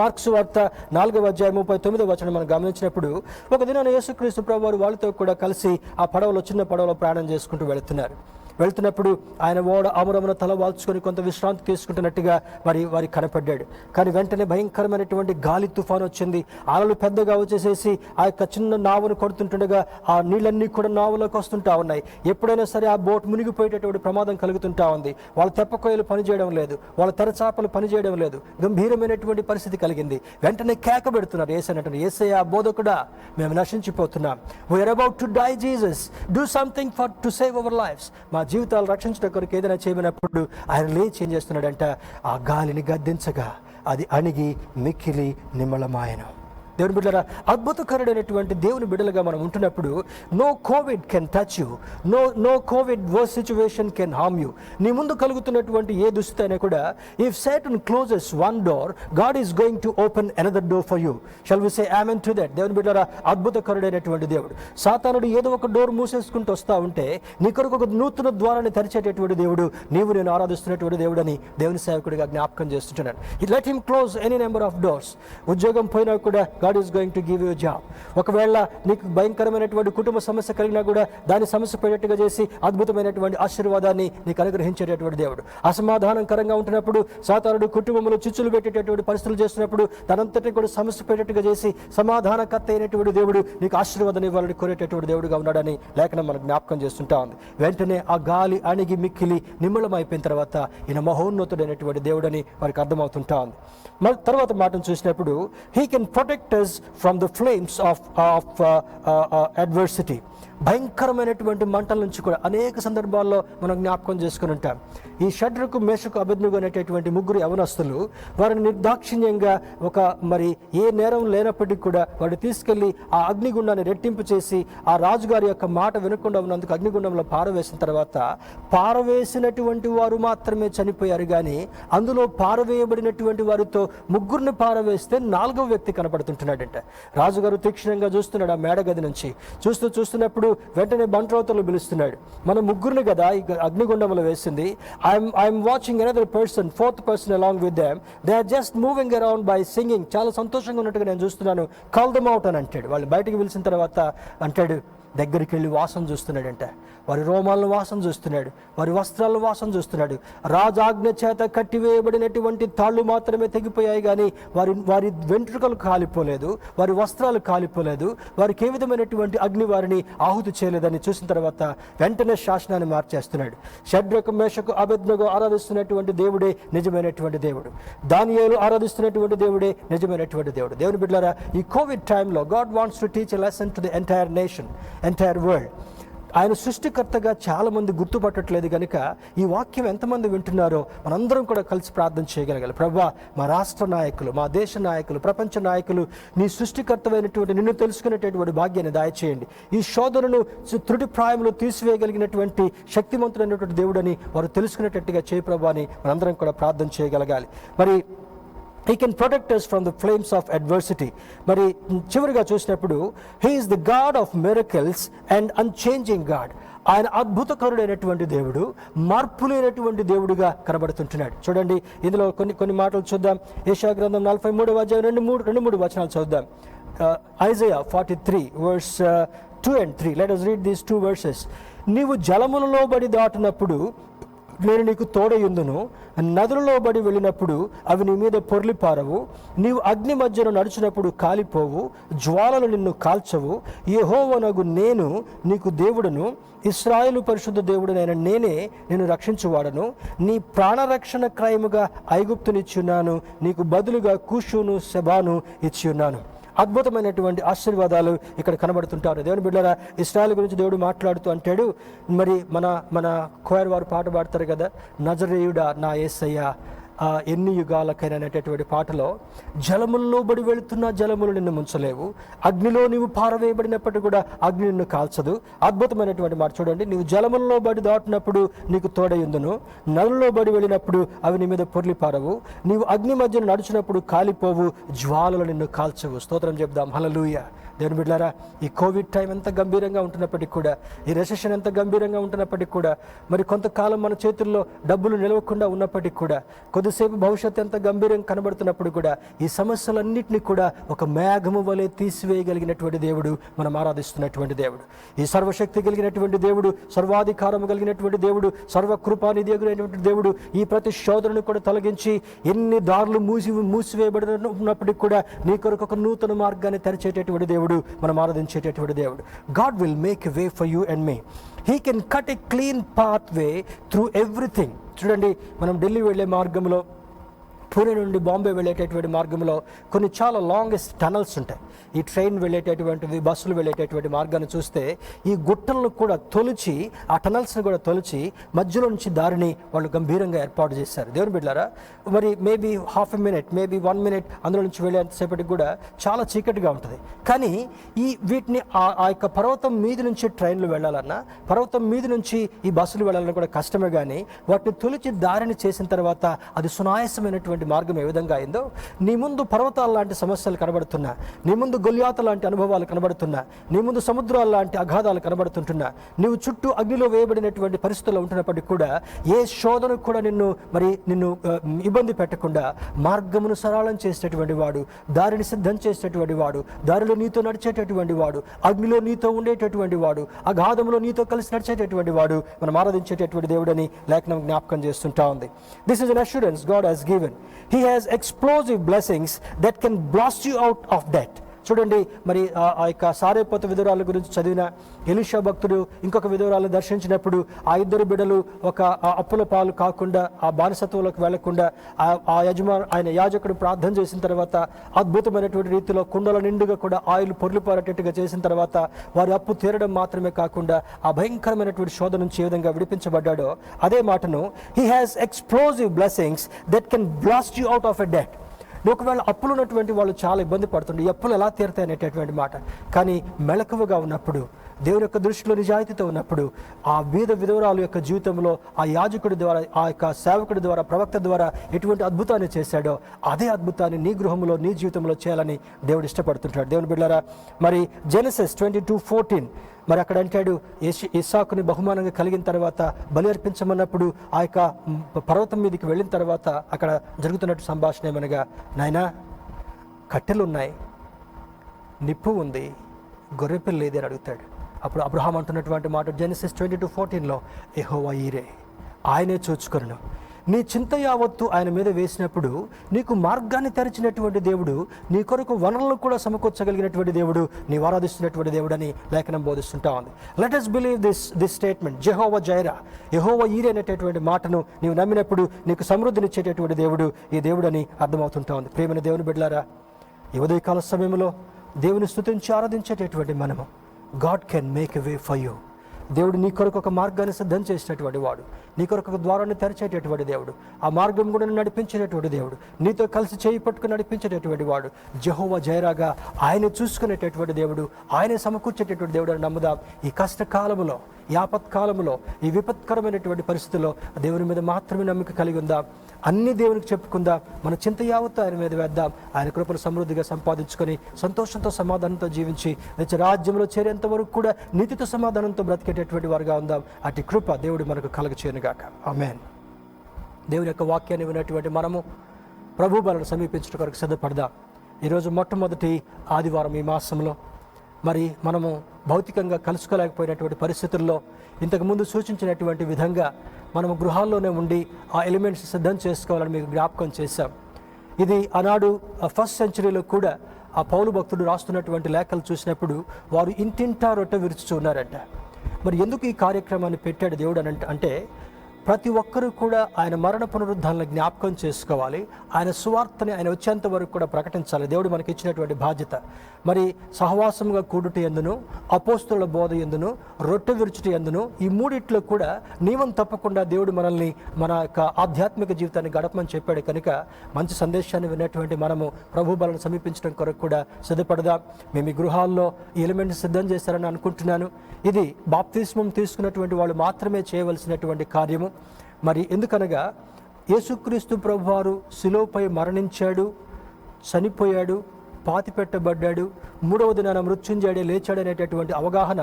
Mark's వార్త 4:39 మనం గమనించినప్పుడు, ఒక దినాన యేసుక్రీస్తు ప్రభువారు వాళ్ళతో కూడా కలిసి ఆ చిన్న పడవలో ప్రయాణం చేసుకుంటూ వెళ్తున్నప్పుడు ఆయన అమరమున తల వాల్చుకొని కొంత విశ్రాంతి తీసుకుంటున్నట్టుగా వారికి కనపడ్డాడు. కానీ వెంటనే భయంకరమైనటువంటి గాలి తుఫాను వచ్చింది, అలలు పెద్దగా వచ్చేసేసి ఆ యొక్క చిన్న నావను కొడుతుంటుండగా ఆ నీళ్ళన్నీ కూడా నావలోకి వస్తుంటా ఉన్నాయి. ఎప్పుడైనా సరే ఆ బోట్ మునిగిపోయేటటువంటి ప్రమాదం కలుగుతుంటా ఉంది. వాళ్ళ తెప్పకొయ్యలు పనిచేయడం లేదు, వాళ్ళ తెరచాపలు పనిచేయడం లేదు, గంభీరమైనటువంటి పరిస్థితి కలిగింది. వెంటనే కేక పెడుతున్నారు, యేసయ్యా బోధకుడా, మేము నశించిపోతున్నాం, we are about to die, Jesus do something to save our lives. మా జీవితాలు రక్షించడం కొరకు ఏదైనా చేయమన్నప్పుడు ఆయన లేచి ఏం చేస్తున్నాడంట, ఆ గాలిని గద్దించగా అది అణిగి మిక్కిలి నిమ్మళమాయను. దేవుని బిడ్డలారా, అద్భుతకరుడైనటువంటి దేవుని బిడ్డలుగా మనం ఉంటున్నప్పుడు no covid can touch you, no covid worse situation can harm you. నీ ముందు కలుగుతున్నటువంటి ఏ దుస్థితి అయినా కూడా, if Satan closes one door, God is going to open another door for you. Shall we say amen to that? దేవుని బిడ్డలారా, అద్భుతకరుడైనటువంటి దేవుడు. సాతానుడు ఏదో ఒక డోర్ మూసేసుకుంటూ వస్తూ ఉంటే నీ కొరకు ఒక నూతన ద్వారాన్ని తెరిచేటటువంటి దేవుడు, నీవు నేను ఆరాధిస్తున్నటువంటి దేవుడు అని దేవుని సేవకుడిగా జ్ఞాపకం చేస్తుంటున్నాను. Let him close any number of doors. ఉద్యోగం పోయినా కూడా God is going to give you a job. ఒకవేళ నీకు భయంకరమైనటువంటి కుటుంబ సమస్య కలిగినా కూడా దాని సమస్య పడేట్టుగా చేసి అద్భుతమైనటువంటి ఆశీర్వాదాన్ని నీకు అనుగ్రహించేటటువంటి దేవుడు. అసమాధానకరంగా ఉంటున్నప్పుడు సాతానుడు కుటుంబంలో చిచ్చులు పెట్టేటటువంటి పరిస్థితులు చేస్తున్నప్పుడు దానంతటి కూడా సమస్య పడేట్టుగా చేసి సమాధానకర్త అయినటువంటి దేవుడు నీకు ఆశీర్వాదాన్ని ఇవ్వాలని కోరేటటువంటి దేవుడుగా ఉన్నాడని లేఖనం మనకు జ్ఞాపకం చేస్తుంటా ఉంది. వెంటనే ఆ గాలి అణిగి మిక్కిలి నిమ్మళం అయిపోయిన తర్వాత ఈయన మహోన్నతుడైనటువంటి దేవుడని వారికి అర్థమవుతుంటా ఉంది. తర్వాత మాటను చూసినప్పుడు he can protect us from the flames of adversity. భయంకరమైనటువంటి మంటల నుంచి కూడా అనేక సందర్భాల్లో మనం జ్ఞాపకం చేసుకుని ఉంటాం. ఈ షడ్రకు మేషకు అబేద్నెగో అనేటటువంటి ముగ్గురు యవనస్తులు వారిని నిర్దాక్షిణ్యంగా ఏ నేరం లేనప్పటికీ కూడా వాడు తీసుకెళ్లి ఆ అగ్నిగుండాన్ని రెట్టింపు చేసి ఆ రాజుగారి యొక్క మాట వినకుండా ఉన్నందుకు అగ్నిగుండంలో పారవేసిన తర్వాత పారవేసినటువంటి వారు మాత్రమే చనిపోయారు. కానీ అందులో పారవేయబడినటువంటి వారితో ముగ్గురిని పారవేస్తే 4వ వ్యక్తి కనపడుతుంటున్నాడంట. రాజుగారు తీక్షణంగా చూస్తున్నాడు ఆ మేడగది నుంచి. చూస్తున్నప్పుడు వెంటనే బంట్రోతలు పిలుస్తున్నాడు, మన ముగ్గురిని కదా ఈ అగ్నిగుండంలో వేసింది. I'm watching another person, 4th person along with them. They are just moving around by singing. చాలా సంతోషంగా ఉన్నట్టుగా నేను చూస్తున్నాను. కాల్ దెమ్ అవుట్ అని అంటాడు. వాళ్ళు బయటికి పిలిచిన తర్వాత అంటాడు, దగ్గరికి వెళ్ళి వాసన చూస్తున్నాడంట. వారి రోమాలను వాసన చూస్తున్నాడు, వారి వస్త్రాలను వాసన చూస్తున్నాడు. రాజాజ్ఞ చేత కట్టివేయబడినటువంటి తాళ్ళు మాత్రమే తెగిపోయాయి, కానీ వారి వెంట్రుకలు కాలిపోలేదు, వారి వస్త్రాలు కాలిపోలేదు, వారికి ఏ విధమైనటువంటి అగ్ని వారిని ఆహుతి చేయలేదని చూసిన తర్వాత వెంటనే శాసనాన్ని మార్చేస్తున్నాడు. షడ్రకు మేషకు అబేద్నెగో ఆరాధిస్తున్నటువంటి దేవుడే నిజమైనటువంటి దేవుడు, దానియేలు ఆరాధిస్తున్నటువంటి దేవుడే నిజమైనటువంటి దేవుడు. దేవుని బిడ్డలారా, ఈ కోవిడ్ టైంలో God wants to teach a lesson to the entire nation, entire world. ఆయన సృష్టికర్తగా చాలామంది గుర్తుపట్టట్లేదు కనుక ఈ వాక్యం ఎంతమంది వింటున్నారో మనందరం కూడా కలిసి ప్రార్థన చేయగలగాలి. ప్రభువా, మా రాష్ట్ర నాయకులు, మా దేశ నాయకులు, ప్రపంచ నాయకులు నీ సృష్టికర్తమైనటువంటి నిన్ను తెలుసుకునేటటువంటి భాగ్యాన్ని దయచేయండి. ఈ శోధనను త్రుటి ప్రాయంలో తీసివేయగలిగినటువంటి శక్తివంతుడైనటువంటి దేవుడని వారు తెలుసుకునేటట్టుగా చేయ ప్రభువా అని మనందరం కూడా ప్రార్థన చేయగలగాలి. మరి He can protect us from the flames of adversity. మరి చివరిగా చూసినప్పుడు He is the God of miracles and unchanging God. ఆయన అద్భుతకరుడైనటువంటి దేవుడు, మార్పు లేనటువంటి దేవుడుగా కనబడుతుంటున్నాడు. చూడండి, ఇందులో కొన్ని మాటలు చూద్దాం. యెషయా గ్రంథం 43వ అధ్యాయం 2-3 వచనాలు చదువుదాం. Isaiah 43 verse 2 and 3. Let us read these 2 verses. నీవు జలములలో బడి దాటినప్పుడు నేను నీకు తోడయుందును, నదులలో బడి వెళ్ళినప్పుడు అవి నీ మీద పొర్లి పారవు, నీవు అగ్ని మధ్యను నడిచినప్పుడు కాలిపోవు, జ్వాలలు నిన్ను కాల్చవు. యెహోవానగు నేను నీకు దేవుడును, ఇశ్రాయేలు పరిశుద్ధ దేవుడునైన నేనే నిన్ను రక్షించువాడను. నీ ప్రాణరక్షణ క్రయముగా ఐగుప్తునిచ్చున్నాను, నీకు బదులుగా కూషును సెబాను ఇచ్చి ఉన్నాను. అద్భుతమైనటువంటి ఆశీర్వాదాలు ఇక్కడ కనబడుతుంటారు. దేవుని బిడ్డలారా, ఇశ్రాయేలు గురించి దేవుడు మాట్లాడుతూ అంటాడు. మరి మన కోయర్ వారు పాట పాడతారు కదా, నజరేయుడా నా యేసయ్య ఎన్ని యుగాలకైనా అనేటటువంటి పాటలో, జలముల్లో బడి వెళుతున్న జలములు నిన్ను ముంచలేవు, అగ్నిలో నీవు పారవేయబడినప్పటికీ కూడా అగ్ని నిన్ను కాల్చదు. అద్భుతమైనటువంటి మాట చూడండి. నీవు జలముల్లో బడి దాటినప్పుడు నీకు తోడయుందును, నదులలో బడి వెళ్ళినప్పుడు అవి నీ మీద పొర్లి పారవు, నీవు అగ్ని మధ్యను నడిచినప్పుడు కాలిపోవు, జ్వాలలు నిన్ను కాల్చవు. స్తోత్రం చెప్దాం. హల్లెలూయా. దేవుని బిడ్డలారా, ఈ కోవిడ్ టైం ఎంత గంభీరంగా ఉంటున్నప్పటికీ కూడా, ఈ రెసెషన్ ఎంత గంభీరంగా ఉంటున్నప్పటికీ కూడా, మరి కొంతకాలం మన చేతుల్లో డబ్బులు నిలవకుండా ఉన్నప్పటికీ కూడా, కొద్దిసేపు భవిష్యత్తు ఎంత గంభీరంగా కనబడుతున్నప్పుడు కూడా, ఈ సమస్యలన్నింటినీ కూడా ఒక మేఘము వలె తీసివేయగలిగినటువంటి దేవుడు మనం ఆరాధిస్తున్నటువంటి దేవుడు. ఈ సర్వశక్తి కలిగినటువంటి దేవుడు, సర్వాధికారము కలిగినటువంటి దేవుడు, సర్వకృపానిధి అయినటువంటి దేవుడు ఈ ప్రతి శోధనను కూడా తొలగించి ఎన్ని దారులు మూసివేయబడినప్పటికీ కూడా నీ కొరకు ఒక నూతన మార్గాన్ని తెరిచేటటువంటి దేవుడు మనం ఆరాధించేటటువంటి దేవుడు. God will make a way for you and me. He can cut a clean pathway through everything. చూడండి, మనం ఢిల్లీ వెళ్ళే మార్గంలో, పూణే నుండి బాంబే వెళ్ళేటటువంటి మార్గంలో కొన్ని చాలా లాంగెస్ట్ టనల్స్ ఉంటాయి. ఈ ట్రైన్ వెళ్ళేటటువంటివి, బస్సులు వెళ్ళేటటువంటి మార్గాన్ని చూస్తే ఈ గుట్టలను కూడా తొలిచి, ఆ టనల్స్ని కూడా తొలిచి మధ్యలో నుంచి దారిని వాళ్ళు గంభీరంగా ఏర్పాటు చేశారు. దేవుని బిడ్డలారా, మరి maybe half a minute, maybe 1 minute అందులో నుంచి వెళ్ళేంతసేపటికి కూడా చాలా చీకటిగా ఉంటుంది. కానీ వీటిని ఆ యొక్క పర్వతం మీద నుంచి ట్రైన్లు వెళ్ళాలన్నా, పర్వతం మీద నుంచి ఈ బస్సులు వెళ్ళాలన్నా కూడా కష్టమే. కానీ వాటిని తొలిచి దారిని చేసిన తర్వాత అది సునాయాసమైనటువంటి మార్గం ఏ విధంగా అయిందో, నీ ముందు పర్వతాల లాంటి సమస్యలు కనబడుతున్నా, నీ ముందు గొల్యాత లాంటి అనుభవాలు కనబడుతున్నా, నీ ముందు సముద్రాల లాంటి అగాధాలు కనబడుతుంటున్నా, నీవు చుట్టూ అగ్నిలో వేయబడినటువంటి పరిస్థితుల్లో ఉంటున్నప్పటికీ కూడా ఏ శోధన కూడా నిన్ను ఇబ్బంది పెట్టకుండా మార్గమును సరళం చేసేటటువంటి వాడు, దారిని సిద్ధం చేసేటటువంటి వాడు, దారిలో నీతో నడిచేటటువంటి వాడు, అగ్నిలో నీతో ఉండేటటువంటి వాడు, అగాధములో నీతో కలిసి నడిచేటటువంటి వాడు మనం ఆరాధించేటటువంటి దేవుడని లేఖనం జ్ఞాపకం చేస్తుంటా ఉంది. This is an assurance God has given. He has explosive blessings that can blast you out of debt. చూడండి, మరి ఆ యొక్క సారేపోత విధురాల గురించి చదివిన ఎలీషా భక్తుడు ఇంకొక విధురాలను దర్శించినప్పుడు ఆ ఇద్దరు బిడ్డలు ఒక అప్పుల పాలు కాకుండా, ఆ బానిసత్వంలోకి వెళ్లకుండా ఆయన యాజకుడు ప్రార్థన చేసిన తర్వాత అద్భుతమైనటువంటి రీతిలో కుండల నిండుగా కూడా ఆయిల్ పొర్లిపారేటట్టుగా చేసిన తర్వాత వారి అప్పు తీరడం మాత్రమే కాకుండా ఆ భయంకరమైనటువంటి శోధన నుంచి ఏ విధంగా విడిపించబడ్డాడో అదే మాటను He has explosive blessings that can blast you out of a debt. ఒకవేళ అప్పులు ఉన్నటువంటి వాళ్ళు చాలా ఇబ్బంది పడుతుండే, ఈ అప్పులు ఎలా తీరుతాయి అనేటటువంటి మాట. కానీ మెలకువగా ఉన్నప్పుడు, దేవుని యొక్క దృష్టిలో నిజాయితీతో ఉన్నప్పుడు, ఆ బీద విధవరాలు యొక్క జీవితంలో ఆ యాజకుడి ద్వారా, ఆ యొక్క సేవకుడి ద్వారా, ప్రవక్త ద్వారా ఎటువంటి అద్భుతాన్ని చేశాడో అదే అద్భుతాన్ని నీ గృహంలో, నీ జీవితంలో చేయాలని దేవుడు ఇష్టపడుతుంటాడు. దేవుని బిడ్డలారా, మరి జెనసిస్ 22:14 మరి అక్కడ అంటాడు, ఇస్సాకుని బహుమానంగా కలిగిన తర్వాత బలి అర్పించమన్నప్పుడు ఆ యొక్క పర్వతం మీదకి వెళ్ళిన తర్వాత అక్కడ జరుగుతున్నట్టు సంభాషణ ఏమనగా, నాయనా కట్టెలు ఉన్నాయి, నిప్పు ఉంది, గొర్రెపిల్ల లేదని అడుగుతాడు. అప్పుడు అబ్రహాం అంటున్నటువంటి మాట జెనసిస్ 22:14 యెహోవా ఈరే, ఆయనే చూచుకొనును. నీ చింత యావత్తు ఆయన మీద వేసినప్పుడు నీకు మార్గాన్ని తెరిచినటువంటి దేవుడు, నీ కొరకు వనరులను కూడా సమకూర్చగలిగినటువంటి దేవుడు, నీవు ఆరాధిస్తున్నటువంటి దేవుడు అని లేఖనం బోధిస్తుంటా ఉంది. Let us believe this statement, Jehovah Jireh, యెహోవా ఈరే అనేటటువంటి మాటను నీవు నమ్మినప్పుడు నీకు సమృద్ధినిచ్చేటటువంటి దేవుడు ఈ దేవుడు అని అర్థమవుతుంటా ఉంది. ప్రియమైన దేవుని బిడ్డలారా, ఈ ఉదయకాల సమయంలో దేవుని స్తుతించి ఆరాధించేటటువంటి మనము, God can make a way for you. దేవుడు నీ కొరకు ఒక మార్గాన్ని సిద్ధం చేసేటటువంటి వాడు, నీ కొరకు ఒక ద్వారాన్ని తెరిచేటటువంటి దేవుడు, ఆ మార్గం కూడా నడిపించేటటువంటి దేవుడు, నీతో కలిసి చేయి పట్టుకుని నడిపించేటటువంటి వాడు జెహోవా జైరాగా ఆయన చూసుకునేటటువంటి దేవుడు, ఆయనే సమకూర్చేటటువంటి దేవుడు అని నమ్ముదాం. ఈ కష్టకాలంలో, ఈ ఆపత్కాలంలో, ఈ విపత్కరమైనటువంటి పరిస్థితుల్లో దేవుని మీద మాత్రమే నమ్మిక కలిగి ఉందాం. అన్ని దేవునికి చెప్పుకుందాం. మన చింత యావత్తు ఆయన మీద వేద్దాం. ఆయన కృపను సమృద్ధిగా సంపాదించుకొని సంతోషంతో సమాధానంతో జీవించి నిత్య రాజ్యంలో చేరేంత వరకు కూడా నీతితో సమాధానంతో బ్రతికేటటువంటి వారుగా ఉందాం. అటు కృప దేవుడు మనకు కలుగచేయునుగాక. ఆమేన్. దేవుని యొక్క వాక్యాన్ని విన్నటువంటి మనము ప్రభు బలను సమీపించడం కొరకు సిద్ధపడదాం. ఈరోజు మొట్టమొదటి ఆదివారం ఈ మాసంలో మరి మనము భౌతికంగా కలుసుకోలేకపోయినటువంటి పరిస్థితుల్లో ఇంతకుముందు సూచించినటువంటి విధంగా మనము గృహాల్లోనే ఉండి ఆ ఎలిమెంట్స్ సిద్ధం చేసుకోవాలని మీకు జ్ఞాపకం చేశాం. ఇది ఆనాడు ఫస్ట్ సెంచరీలో కూడా ఆ పౌలు భక్తుడు రాస్తున్నటువంటి లేఖలు చూసినప్పుడు వారు ఇంటింటా రొట్టె విరుచుతూ ఉన్నారంట. మరి ఎందుకు ఈ కార్యక్రమాన్ని పెట్టాడు దేవుడు అని అంటే ప్రతి ఒక్కరూ కూడా ఆయన మరణ పునరుద్ధాలను జ్ఞాపకం చేసుకోవాలి, ఆయన సువార్తని ఆయన వచ్చేంత వరకు కూడా ప్రకటించాలి. దేవుడు మనకి ఇచ్చినటువంటి బాధ్యత. మరి సహవాసంగా కూడుట ఎందును, అపోస్తుల బోధ ఎందును, రొట్టె విరుచుట ఎందును, ఈ మూడిట్లో కూడా నియమం తప్పకుండా దేవుడు మనల్ని మన యొక్క ఆధ్యాత్మిక జీవితాన్ని గడపమని చెప్పాడు. కనుక మంచి సందేశాన్ని విన్నటువంటి మనము ప్రభు బలను సమీపించడం కొరకు కూడా సిద్ధపడదాం. మేము ఈ గృహాల్లో ఈ ఎలిమెంట్స్ సిద్ధం చేశారని అనుకుంటున్నాను. ఇది బాప్తిస్మం తీసుకున్నటువంటి వాళ్ళు మాత్రమే చేయవలసినటువంటి కార్యము. మరి ఎందుకనగా యేసుక్రీస్తు ప్రభువారు శిలువపై మరణించాడు, చనిపోయాడు, పాతిపెట్టబడ్డాడు, మూడవ దినాన మృత్యుంజయుడే లేచాడు అనేటటువంటి అవగాహన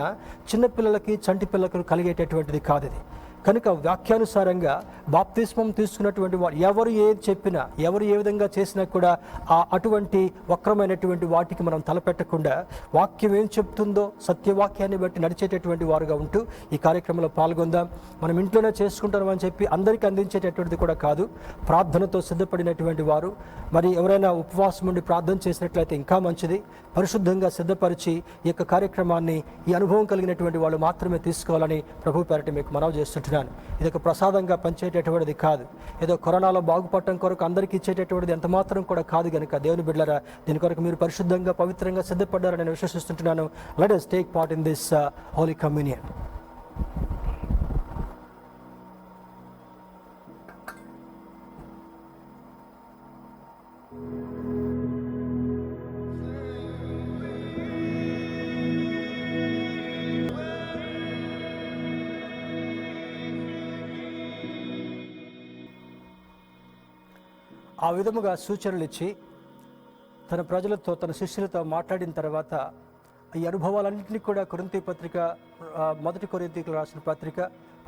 చిన్నపిల్లలకి చంటి పిల్లలకు కలిగేటటువంటిది కాదు. ఇది కనుక వాక్యానుసారంగా బాప్తిస్మం తీసుకున్నటువంటి వాడు ఎవరు ఏది చెప్పినా, ఎవరు ఏ విధంగా చేసినా కూడా అటువంటి వక్రమైనటువంటి వాటికి మనం తలపెట్టకుండా వాక్యం ఏం చెప్తుందో సత్యవాక్యాన్ని బట్టి నడిచేటటువంటి వారుగా ఉంటూ ఈ కార్యక్రమంలో పాల్గొందాం. మనం ఇంట్లోనే చేసుకుంటామని చెప్పి అందరికీ అందించేటటువంటిది కూడా కాదు. ప్రార్థనతో సిద్ధపడినటువంటి వారు, మరి ఎవరైనా ఉపవాసం ఉండి ప్రార్థన చేసినట్లయితే ఇంకా మంచిది. పరిశుద్ధంగా సిద్ధపరిచి ఈ యొక్క కార్యక్రమాన్ని ఈ అనుభవం కలిగినటువంటి వాళ్ళు మాత్రమే తీసుకోవాలని ప్రభు పేరట మీకు మనవి చేస్తుంటున్నాను. ఇది ఒక ప్రసాదంగా పంచేటటువంటిది కాదు. ఏదో కరోనాలో బాగుపడటం కొరకు అందరికీ ఇచ్చేటటువంటిది ఎంత మాత్రం కూడా కాదు. కనుక దేవుని బిడ్డలారా, దీని కొరకు మీరు పరిశుద్ధంగా పవిత్రంగా సిద్ధపడ్డారని నేను విశ్వసిస్తుంటున్నాను. Let us take part in this holy communion. ఆ విధముగా సూచనలు ఇచ్చి తన ప్రజలతో, తన శిష్యులతో మాట్లాడిన తర్వాత ఈ అనుభవాలన్నింటినీ కూడా కొరింథీ పత్రిక, మొదటి కొరింథీయులకు రాసిన పత్రిక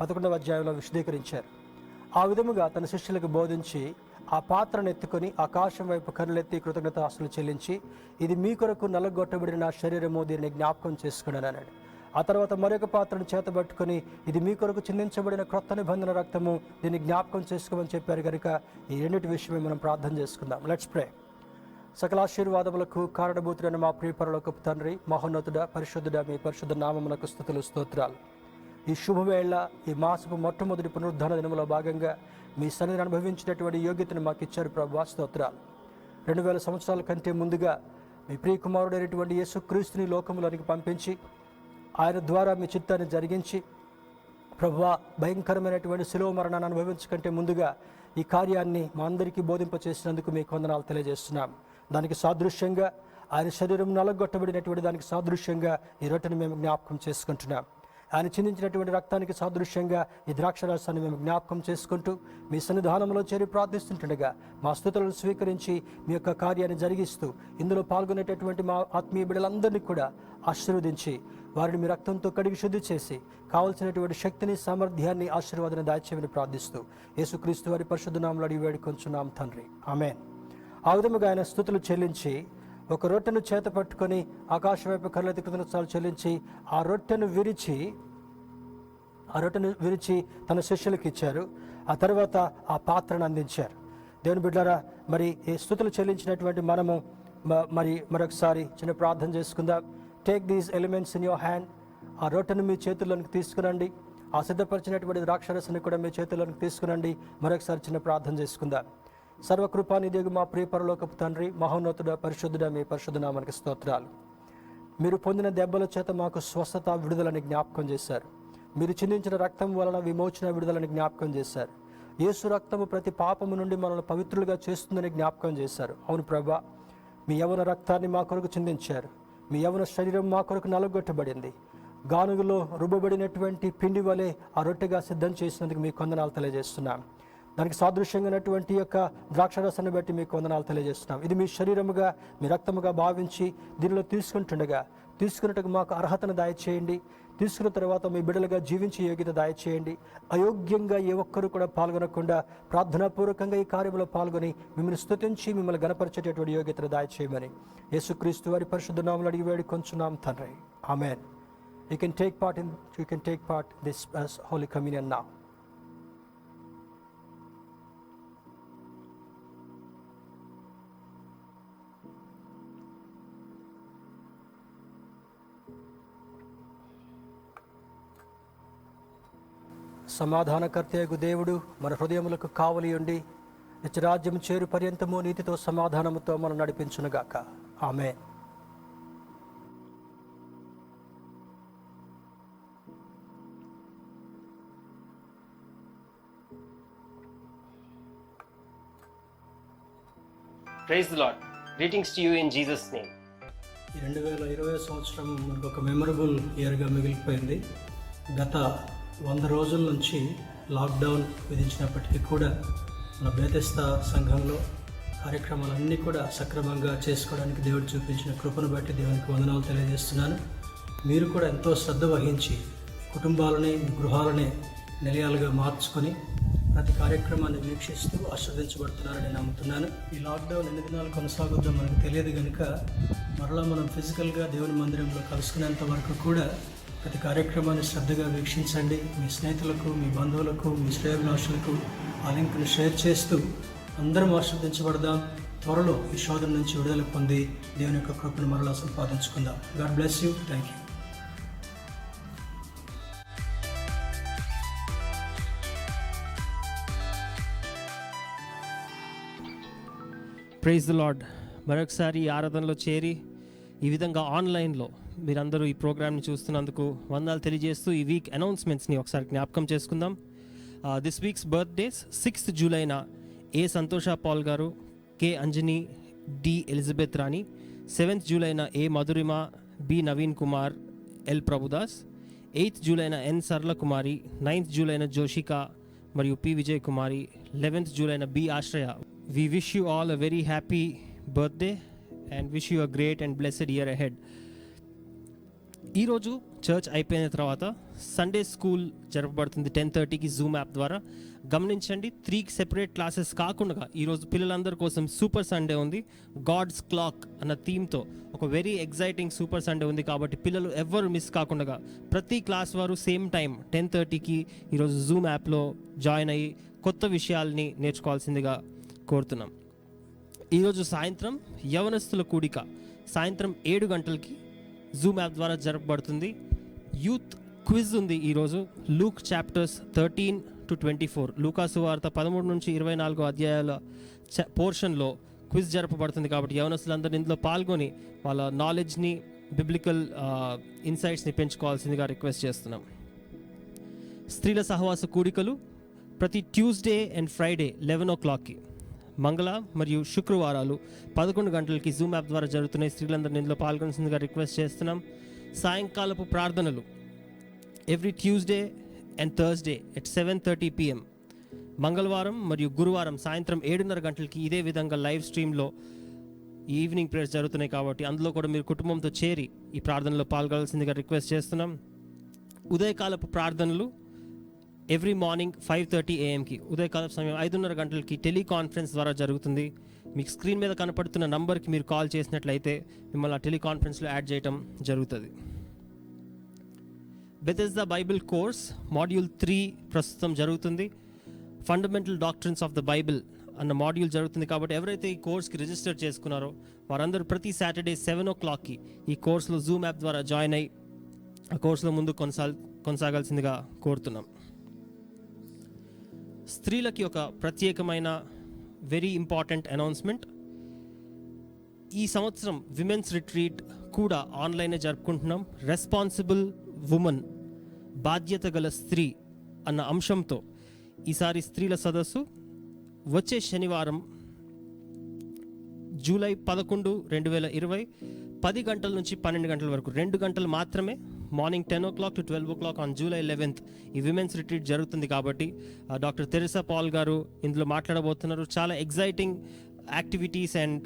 11వ అధ్యాయంలో విశదీకరించారు. ఆ విధముగా తన శిష్యులకు బోధించి ఆ పాత్రను ఎత్తుకొని ఆకాశం వైపు కన్నులెత్తి కృతజ్ఞతాస్తులు చెల్లించి, ఇది మీ కొరకు నలగొట్టబడిన నా శరీరము, దీన్ని జ్ఞాపకం చేసుకున్నాను అన్నాడు. ఆ తర్వాత మరొక పాత్రను చేతబట్టుకొని, ఇది మీ కొరకు చిందించబడిన క్రొత్త నిబంధన రక్తము, దీన్ని జ్ఞాపకం చేసుకోమని చెప్పారు. కనుక ఈ రెండింటి విషయమే మనం ప్రార్థన చేసుకుందాం. Let's pray. సకలాశీర్వాదములకు కారణభూతుడైన మా ప్రియ పరలోకపు తండ్రి, మహోన్నతుడ, పరిశుద్ధుడ, మీ పరిశుద్ధ నామమునకు స్తుతులు స్తోత్రాలు. ఈ శుభవేళ, ఈ మాసపు మొట్టమొదటి పునరుద్ధాన దినములో భాగంగా మీ సన్నిధిని అనుభవించినటువంటి యోగ్యతను మాకు ఇచ్చారు ప్రభువా, స్తోత్రాలు. 2000 సంవత్సరాల కంటే ముందుగా మీ ప్రియ కుమారుడైనటువంటి యేసుక్రీస్తుని లోకములోనికి పంపించి ఆయన ద్వారా మీ చిత్తాన్ని జరిగించి ప్రభువా, భయంకరమైనటువంటి శిలువ మరణాన్ని అనుభవించకంటే ముందుగా ఈ కార్యాన్ని మా అందరికీ బోధింపచేసినందుకు మీకు వందనాలు తెలియజేస్తున్నాం. దానికి సాదృశ్యంగా ఆయన శరీరం నలగొట్టబడినటువంటి దానికి సాదృశ్యంగా ఈ రొట్టెను మేము జ్ఞాపకం చేసుకుంటున్నాం. ఆయన చిందించినటువంటి రక్తానికి సాదృశ్యంగా ఈ ద్రాక్షరసాన్ని మేము జ్ఞాపకం చేసుకుంటూ మీ సన్నిధానంలో చేరి ప్రార్థిస్తుంటుండగా మా స్తుతులను స్వీకరించి మీ యొక్క కార్యాన్ని జరిగిస్తూ ఇందులో పాల్గొనేటటువంటి మా ఆత్మీయ బిడ్డలందరినీ కూడా ఆశీర్వదించి వారిని మీ రక్తంతో కడిగి శుద్ధి చేసి కావలసినటువంటి శక్తిని, సామర్థ్యాన్ని, ఆశీర్వాదాన్ని దాచేయమని ప్రార్థిస్తూ యేసుక్రీస్తు వారి పరిశుద్ధ నామములో అడిగి వేడుకొంచున్నాం తండ్రి, ఆమేన్. ఆ విధముగా ఆయన స్తుతులు చెల్లించి ఒక రొట్టెను చేత పట్టుకొని ఆకాశం వైపు కళ్ళెత్తి కృతజ్ఞతలు చెల్లించి ఆ రొట్టెను విరిచి తన శిష్యులకు ఇచ్చారు. ఆ తర్వాత ఆ పాత్రను అందించారు. దేవుని బిడ్డలారా, మరి ఈ స్తుతులు చెల్లించినటువంటి మనము మరి మరొకసారి చిన్న ప్రార్థన చేసుకుందాం. Take these elements in your hand. ఆ రొట్టెను మీ చేతుల్లోనికి తీసుకురండి. ఆ సిద్ధపరిచినటువంటి ద్రాక్షరసాన్ని కూడా మీ చేతుల్లోనికి తీసుకురండి. మరొకసారి చిన్న ప్రార్థన చేసుకుందాం. సర్వకృపానిధియగు మా ప్రియ పరలోకపు తండ్రి, మహోన్నతుడ, పరిశుద్ధుడ, మీ పరిశుద్ధ నామమునకు స్తోత్రాలు. మీరు పొందిన దెబ్బల చేత మాకు స్వస్థత, విడుదలని జ్ఞాపకం చేశారు. మీరు చిందించిన రక్తం వలన విమోచన, విడుదలని జ్ఞాపకం చేశారు. యేసు రక్తము ప్రతి పాపము నుండి మనల్ని పవిత్రులుగా చేస్తుందని జ్ఞాపకం చేశారు. అవును ప్రభా, మీ యవన రక్తాన్ని మా కొరకు చిందించారు. మీ యవన శరీరం మా కొరకు నలుగొట్టబడింది. గానుగులో రుబ్బబడినటువంటి పిండి వలె ఆ రొట్టెగా సిద్ధం చేసినందుకు మీకు వందనాలు తెలియజేస్తున్నాం. దానికి సాదృశ్యంగా ఉన్నటువంటి యొక్క ద్రాక్షరసాన్ని బట్టి మీకు వందనాలు తెలియజేస్తున్నాం. ఇది మీ శరీరముగా, మీ రక్తముగా భావించి దీనిలో తీసుకున్నట్టుగా మాకు అర్హతను దయచేయండి. తీసుకున్న తర్వాత మీ బిడ్డలుగా జీవించే యోగ్యత దయచేయండి. అయోగ్యంగా ఏ ఒక్కరు కూడా పాల్గొనకుండా ప్రార్థనాపూర్వకంగా ఈ కార్యంలో పాల్గొని మిమ్మల్ని స్తుతించి మిమ్మల్ని గణపరిచేటటువంటి యోగ్యతను దయచేయమని యేసుక్రీస్తు వారి పరిశుద్ధ నామములో అడిగి వేడుకొంచున్నాం తండ్రి. ఆమేన్. You can take part this as Holy Communion now. సమాధానకర్తయగు దేవుడు మన హృదయములకు కావలి ఉండి నిత్యరాజ్యం చేరు పర్యంతము నీతితో సమాధానముతో మనం నడిపించునుగాక. ఆమేన్. Praise the Lord. Greetings to you in Jesus' name. ఈ 2020 సంవత్సరం మనకు ఒక మెమరబుల్ ఇయర్గా మిగిలిపోయింది. గత 100 రోజుల నుంచి లాక్డౌన్ విధించినప్పటికీ కూడా మన బేతెస్తా సంఘంలో కార్యక్రమాలన్నీ కూడా సక్రమంగా చేసుకోవడానికి దేవుడు చూపించిన కృపను బట్టి దేవునికి వందనాలు తెలియజేస్తున్నాను. మీరు కూడా ఎంతో శ్రద్ధ వహించి కుటుంబాలని, గృహాలని నిలయాలుగా మార్చుకొని ప్రతి కార్యక్రమాన్ని వీక్షిస్తూ ఆశీర్వదించబడుతున్నారని నమ్ముతున్నాను. ఈ లాక్డౌన్ ఎన్ని దినాలు కొనసాగుద్దో మనకు తెలియదు కనుక మరలా మనం ఫిజికల్గా దేవుని మందిరంలో కలుసుకునేంత వరకు కూడా ప్రతి కార్యక్రమాన్ని శ్రద్ధగా వీక్షించండి. మీ స్నేహితులకు, మీ బంధువులకు, మీ శ్రేయోభిలాషులకు ఆ లింక్ను షేర్ చేస్తూ అందరం ఆశీర్వదించబడదాం. త్వరలో ఈ శోధన నుంచి విడుదల పొంది దేవుని యొక్క కృపను మరలా సంపాదించుకుందాం. God bless you. Thank you. Praise the Lord. మరొకసారి ఈ ఆరాధనలో చేరి ఈ విధంగా ఆన్లైన్లో మీరందరూ ఈ ప్రోగ్రామ్ని చూస్తున్నందుకు వందనాలు తెలియజేస్తూ ఈ వీక్ అనౌన్స్మెంట్స్ని ఒకసారి జ్ఞాపకం చేసుకుందాం. దిస్ వీక్స్ బర్త్డేస్ 6th జూలైన ఏ సంతోష పాల్ గారు, K Anjani, D Elizabeth Rani. 7th జూలైన A Madhurima, B Naveen Kumar, L Prabhudas. 8th జూలైన ఎన్ సరళ కుమారి. 9th జూలైన జోషిక మరియు పి విజయ్ కుమారి. 11th జూలైన B Ashraya. We wish you all a very happy birthday and wish you a great and blessed year ahead. ఈరోజు church అయిపోయిన తర్వాత Sunday school జరపబడుతుంది 10:30కి Zoom app ద్వారా. గమనించండి, 3 separate classes కాకుండా ఈరోజు పిల్లలందరి కోసం సూపర్ సండే ఉంది. గాడ్స్ క్లాక్ అన్న థీమ్తో ఒక వెరీ ఎగ్జైటింగ్ సూపర్ సండే ఉంది. కాబట్టి పిల్లలు ఎవ్వరు మిస్ కాకుండా ప్రతి క్లాస్ వారు సేమ్ టైం 10:30కి ఈరోజు జూమ్ యాప్లో జాయిన్ అయ్యి కొత్త విషయాల్ని నేర్చుకోవాల్సిందిగా కోరుతున్నాం. ఈరోజు సాయంత్రం యవనస్తుల కూడిక సాయంత్రం 7 గంటలకి జూమ్ యాప్ ద్వారా జరపబడుతుంది. యూత్ క్విజ్ ఉంది ఈరోజు. లూక్ చాప్టర్స్ 13 to 24, లూకాసు వార్త 13 నుంచి 24 అధ్యాయాల పోర్షన్లో క్విజ్ జరపబడుతుంది. కాబట్టి యవనస్తులందరూ ఇందులో పాల్గొని వాళ్ళ నాలెడ్జ్ని, బిబ్లికల్ ఇన్సైట్స్ని పెంచుకోవాల్సిందిగా రిక్వెస్ట్ చేస్తున్నాం. స్త్రీల సహవాస కూడికలు ప్రతి ట్యూస్డే అండ్ ఫ్రైడే 11 o'clockకి, మంగళ మరియు శుక్రవారాలు 11 గంటలకి జూమ్ యాప్ ద్వారా జరుగుతున్నాయి. స్త్రీలందరినీ ఇందులో పాల్గొనాల్సిందిగా రిక్వెస్ట్ చేస్తున్నాం. సాయంకాలపు ప్రార్థనలు every Tuesday and Thursday at 7:30 PM. మంగళవారం మరియు గురువారం సాయంత్రం 7:30 గంటలకి ఇదే విధంగా లైవ్ స్ట్రీమ్లో ఈవినింగ్ ప్రేయర్స్ జరుగుతున్నాయి. కాబట్టి అందులో కూడా మీరు కుటుంబంతో చేరి ఈ ప్రార్థనలో పాల్గొనాల్సిందిగా రిక్వెస్ట్ చేస్తున్నాం. ఉదయకాలపు ప్రార్థనలు ఎవ్రీ మార్నింగ్ 5:30 AM ఉదయకాల సమయం 5:30 గంటలకి టెలికాన్ఫరెన్స్ ద్వారా జరుగుతుంది. మీకు స్క్రీన్ మీద కనపడుతున్న నంబర్కి మీరు కాల్ చేసినట్లయితే మిమ్మల్ని ఆ టెలికాన్ఫరెన్స్లో యాడ్ చేయడం జరుగుతుంది. బెథెస్దా బైబిల్ కోర్స్ మాడ్యూల్ 3 ప్రస్తుతం జరుగుతుంది. Fundamental doctrines of the Bible అన్న మాడ్యూల్ జరుగుతుంది. కాబట్టి ఎవరైతే ఈ కోర్స్కి రిజిస్టర్ చేసుకున్నారో వారందరూ ప్రతి సాటర్డే 7 o'clockకి ఈ కోర్సులో జూమ్ యాప్ ద్వారా జాయిన్ అయ్యి ఆ కోర్సులో ముందు కొనసాగాల్సిందిగా కోరుతున్నాం. స్త్రీలకి ఒక ప్రత్యేకమైన వెరీ ఇంపార్టెంట్ అనౌన్స్మెంట్. ఈ సంవత్సరం విమెన్స్ రిట్రీట్ కూడా ఆన్లైనే జరుపుకుంటున్నాం. రెస్పాన్సిబుల్ ఉమెన్, బాధ్యత గల స్త్రీ అన్న అంశంతో ఈసారి స్త్రీల సదస్సు వచ్చే శనివారం జూలై 11, 2020 10 గంటల నుంచి 12 గంటల వరకు 2 గంటలు మాత్రమే. Morning 10 o'clock to 12 o'clock on July 11th ఈ విమెన్స్ రిట్రీట్ జరుగుతుంది. కాబట్టి డాక్టర్ తెరెసా పాల్ గారు ఇందులో మాట్లాడబోతున్నారు. చాలా ఎగ్జైటింగ్ యాక్టివిటీస్ అండ్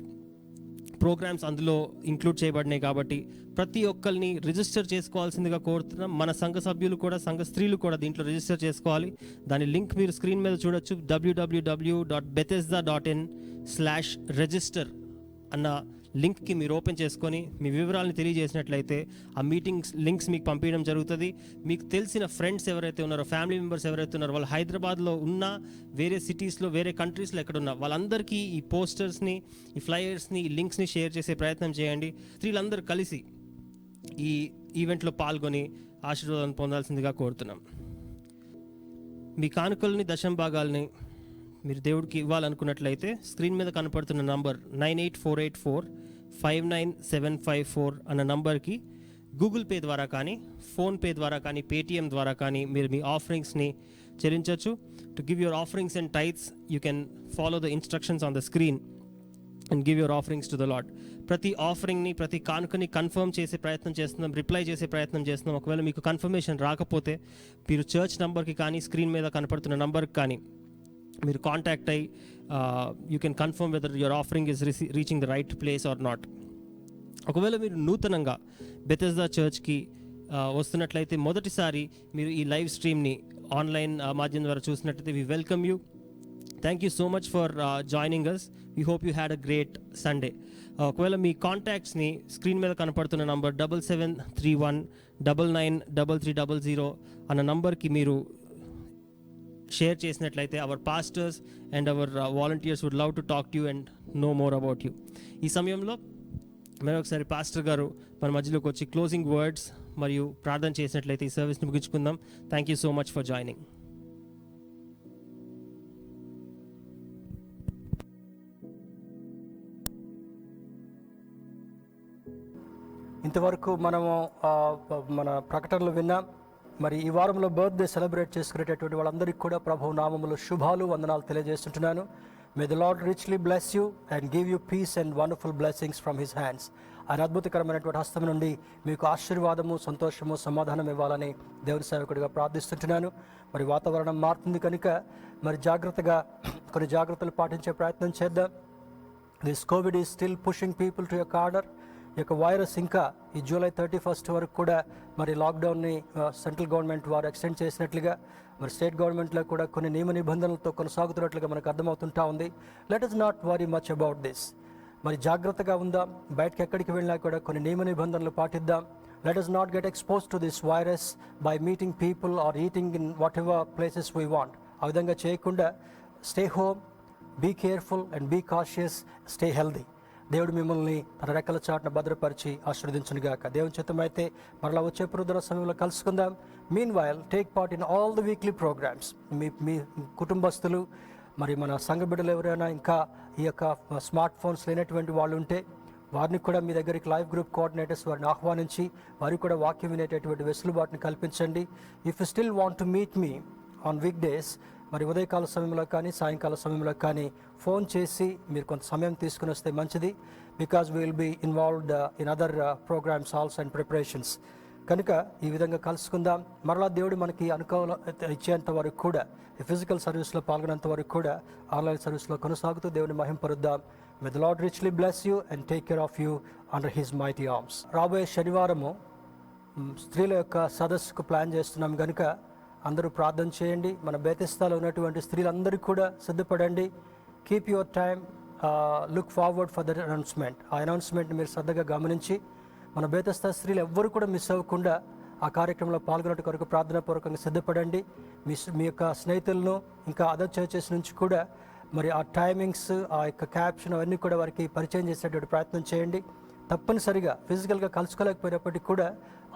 ప్రోగ్రామ్స్ అందులో ఇంక్లూడ్ చేయబడినాయి. కాబట్టి ప్రతి ఒక్కరిని రిజిస్టర్ చేసుకోవాల్సిందిగా కోరుతున్నాం. మన సంఘ సభ్యులు కూడా, సంఘ స్త్రీలు కూడా దీంట్లో రిజిస్టర్ చేసుకోవాలి. దాని లింక్ మీరు స్క్రీన్ మీద చూడొచ్చు. www.bethesda.in/register అన్న లింక్కి మీరు ఓపెన్ చేసుకొని మీ వివరాలను తెలియజేసినట్లయితే ఆ మీటింగ్స్ లింక్స్ మీకు పంపించడం జరుగుతుంది. మీకు తెలిసిన ఫ్రెండ్స్ ఎవరైతే ఉన్నారో, ఫ్యామిలీ మెంబర్స్ ఎవరైతే ఉన్నారో, వాళ్ళు హైదరాబాద్లో ఉన్న, వేరే సిటీస్లో, వేరే కంట్రీస్లో ఎక్కడున్నా వాళ్ళందరికీ ఈ పోస్టర్స్ని, ఈ ఫ్లయర్స్ని, ఈ లింక్స్ని షేర్ చేసే ప్రయత్నం చేయండి. స్త్రీలందరూ కలిసి ఈ ఈవెంట్లో పాల్గొని ఆశీర్వాదాన్ని పొందాల్సిందిగా కోరుతున్నాం. మీ కానుకల్ని, దశం భాగాల్ని మీరు దేవుడికి ఇవ్వాలనుకున్నట్లయితే స్క్రీన్ మీద కనపడుతున్న నంబర్ 9848459754 అన్న నంబర్కి గూగుల్ పే ద్వారా కానీ, ఫోన్పే ద్వారా కానీ, పేటిఎం ద్వారా కానీ మీరు మీ ఆఫరింగ్స్ని చెల్లించవచ్చు. To give your offerings and tithes you can follow the instructions on the screen and give your offerings to the Lord. ప్రతి ఆఫరింగ్ని, ప్రతి కానుకని కన్ఫర్మ్ చేసే ప్రయత్నం చేస్తున్నాం, రిప్లై చేసే ప్రయత్నం చేస్తున్నాం. ఒకవేళ మీకు కన్ఫర్మేషన్ రాకపోతే మీరు చర్చ్ నంబర్కి కానీ, స్క్రీన్ మీద కనపడుతున్న నంబర్కి కానీ మీరు కాంటాక్ట్ అయ్యి you can confirm whether your offering is reaching the right place or not. ఒకవేళ మీరు నూతనంగా బెథెస్దా చర్చ్కి వస్తున్నట్లయితే, మొదటిసారి మీరు ఈ లైవ్ స్ట్రీమ్ని ఆన్లైన్ మాధ్యమం ద్వారా చూసినట్లయితే we welcome you. Thank you so much for joining us. We hope you had a great Sunday. ఒకవేళ మీ కాంటాక్ట్స్ని స్క్రీన్ మీద కనపడుతున్న నంబర్ 7731993300 అన్న నంబర్కి మీరు షేర్ చేసినట్లయితే our pastors and our volunteers would love to talk to you and know more about you. ఈ సమయంలో మరొకసారి పాస్టర్ గారు మన మధ్యలోకి వచ్చి క్లోజింగ్ వర్డ్స్ మరియు ప్రార్థన చేసినట్లయితే ఈ సర్వీస్ని ముగించుకుందాం. Thank you so much for joining. ఇంతవరకు మనము మన ప్రకటనలు విన్నాం. మరి ఈ వారంలో బర్త్డే సెలబ్రేట్ చేసుకునేటటువంటి వాళ్ళందరికీ కూడా ప్రభువు నామములో శుభాలు, వందనాలు తెలియజేస్తుంటున్నాను. May the Lord richly bless you and give you peace and wonderful blessings from his hands. ఆయన అద్భుతకరమైనటువంటి హస్తం నుండి మీకు ఆశీర్వాదము, సంతోషము, సమాధానం ఇవ్వాలని దేవుని సేవకుడిగా ప్రార్థిస్తుంటున్నాను. మరి వాతావరణం మారుతుంది కనుక మరి జాగ్రత్తగా కొన్ని జాగ్రత్తలు పాటించే ప్రయత్నం చేద్దాం. This Covid is still pushing people to a corner. ఈ యొక్క వైరస్ ఇంకా ఈ జూలై 31 వరకు కూడా మరి లాక్డౌన్ని సెంట్రల్ గవర్నమెంట్ వారు ఎక్స్టెండ్ చేసినట్లుగా, మరి స్టేట్ గవర్నమెంట్లో కూడా కొన్ని నియమ నిబంధనలతో కొనసాగుతున్నట్లుగా మనకు అర్థమవుతుంటా ఉంది. Let us not worry much about this. మరి జాగ్రత్తగా ఉందాం. బయటకు ఎక్కడికి వెళ్ళినా కూడా కొన్ని నియమ నిబంధనలు పాటిద్దాం. Let us not get expose to this virus by meeting people or eating in whatever places we want. ఆ విధంగా చేయకుండా stay home, be careful and be cautious, stay healthy. దేవుడు మిమ్మల్ని తన రెక్కల చాటున భద్రపరిచి ఆశీర్వదించునుగాక. దేవుని చిత్తమైతే మరలా వచ్చే పురుదర సమయంలో కలుసుకుందాం. Meanwhile take part in all the weekly programmes. మీ కుటుంబస్తులు, మరి మన సంఘ బిడ్డలు ఎవరైనా ఇంకా ఈ యొక్క స్మార్ట్ ఫోన్స్ లేనటువంటి వాళ్ళు ఉంటే వారిని కూడా మీ దగ్గరికి లైవ్ గ్రూప్ కోఆర్డినేటర్స్ వారిని ఆహ్వానించి వారికి కూడా వాక్యం వినేటటువంటి వెసులుబాటుని కల్పించండి. If you still want to meet me on week days, మరి ఉదయకాల సమయంలో కానీ సాయంకాల సమయంలో కానీ ఫోన్ చేసి మీరు కొంత సమయం తీసుకుని వస్తే మంచిది. Because we will be involved in other programmes also and preparations. కనుక ఈ విధంగా కలుసుకుందాం. మరలా దేవుడు మనకి అనుకూల ఇచ్చేంత వరకు కూడా, ఈ ఫిజికల్ సర్వీస్లో పాల్గొనేంత వరకు కూడా ఆన్లైన్ సర్వీస్లో కొనసాగుతూ దేవుని మహింపరుద్దాం. May the Lord richly bless you and take care of you under his mighty arms. రాబోయే శనివారము స్త్రీల యొక్క సదస్సుకు ప్లాన్ చేస్తున్నాం కనుక అందరూ ప్రార్థన చేయండి. మన బేతెస్తాలో ఉన్నటువంటి స్త్రీలందరూ కూడా సిద్ధపడండి. Keep your time, look forward for that announcement. ఆ అనౌన్స్మెంట్ని మీరు శ్రద్ధగా గమనించి మన బేతెస్తా స్త్రీలు ఎవ్వరు కూడా మిస్ అవ్వకుండా ఆ కార్యక్రమంలో పాల్గొనడం కొరకు ప్రార్థనాపూర్వకంగా సిద్ధపడండి. మీ యొక్క స్నేహితులను ఇంకా అదర్ చర్చెస్ నుంచి కూడా మరి ఆ టైమింగ్స్, ఆ యొక్క క్యాప్షన్ అవన్నీ కూడా వారికి పరిచయం చేసేటువంటి ప్రయత్నం చేయండి. తప్పనిసరిగా ఫిజికల్గా కలుసుకోలేకపోయినప్పటికీ కూడా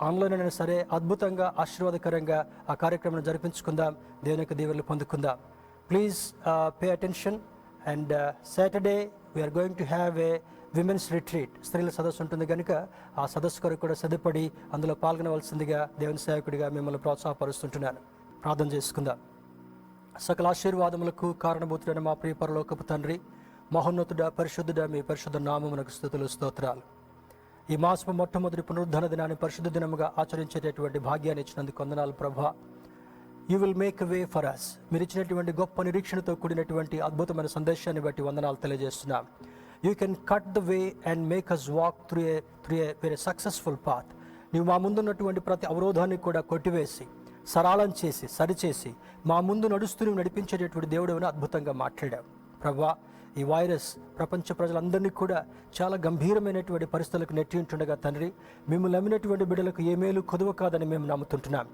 ఆన్లైన్ అయినా సరే అద్భుతంగా ఆశీర్వాదకరంగా ఆ కార్యక్రమం జరిపించుకుందాం. దేవుని యొక్క దీవెనలు పొందుకుందాం. Please pay attention. And Saturday we are going to have a women's retreat. స్త్రీల సదస్సు ఉంటుంది కనుక ఆ సదస్సు కొరకు కూడా సిద్ధపడి అందులో పాల్గొనవలసిందిగా దేవుని సేవకుడిగా మిమ్మల్ని ప్రోత్సాహపరుస్తుంటున్నాను. ప్రార్థన చేసుకుందాం. సకల ఆశీర్వాదములకు కారణభూతుడైన మా ప్రియ పరలోకపు తండ్రి, మహోన్నతుడ, పరిశుద్ధుడ, మీ పరిశుద్ధ నామమునకు స్తుతులు స్తోత్రాలు. ఈ మాసపు మొట్టమొదటి పునరుద్ధరణ దినాన్ని పరిశుద్ధ దినముగా ఆచరించేటటువంటి భాగ్యాన్ని ఇచ్చినందుకు వందనాలు ప్రభా. You will make a way for us. మీరు ఇచ్చినటువంటి గొప్ప నిరీక్షణతో కూడినటువంటి అద్భుతమైన సందేశాన్ని బట్టి వందనాలు తెలియజేస్తున్నాం. You can cut the way and make us walk through a very successful path. నీవు మా ముందున్నటువంటి ప్రతి అవరోధాన్ని కూడా కొట్టివేసి సరళం చేసి సరిచేసి మా ముందు నడుస్తూ నువ్వు నడిపించేటటువంటి దేవుడు అద్భుతంగా మాట్లాడావు ప్రభా. ఈ వైరస్ ప్రపంచ ప్రజలందరినీ కూడా చాలా గంభీరమైనటువంటి పరిస్థితులకు నెట్టి ఉంటుండగా తండ్రి, మేము నమ్మినటువంటి బిడ్డలకు ఏ మేలు కొదువ కాదని మేము నమ్ముతుంటున్నాం.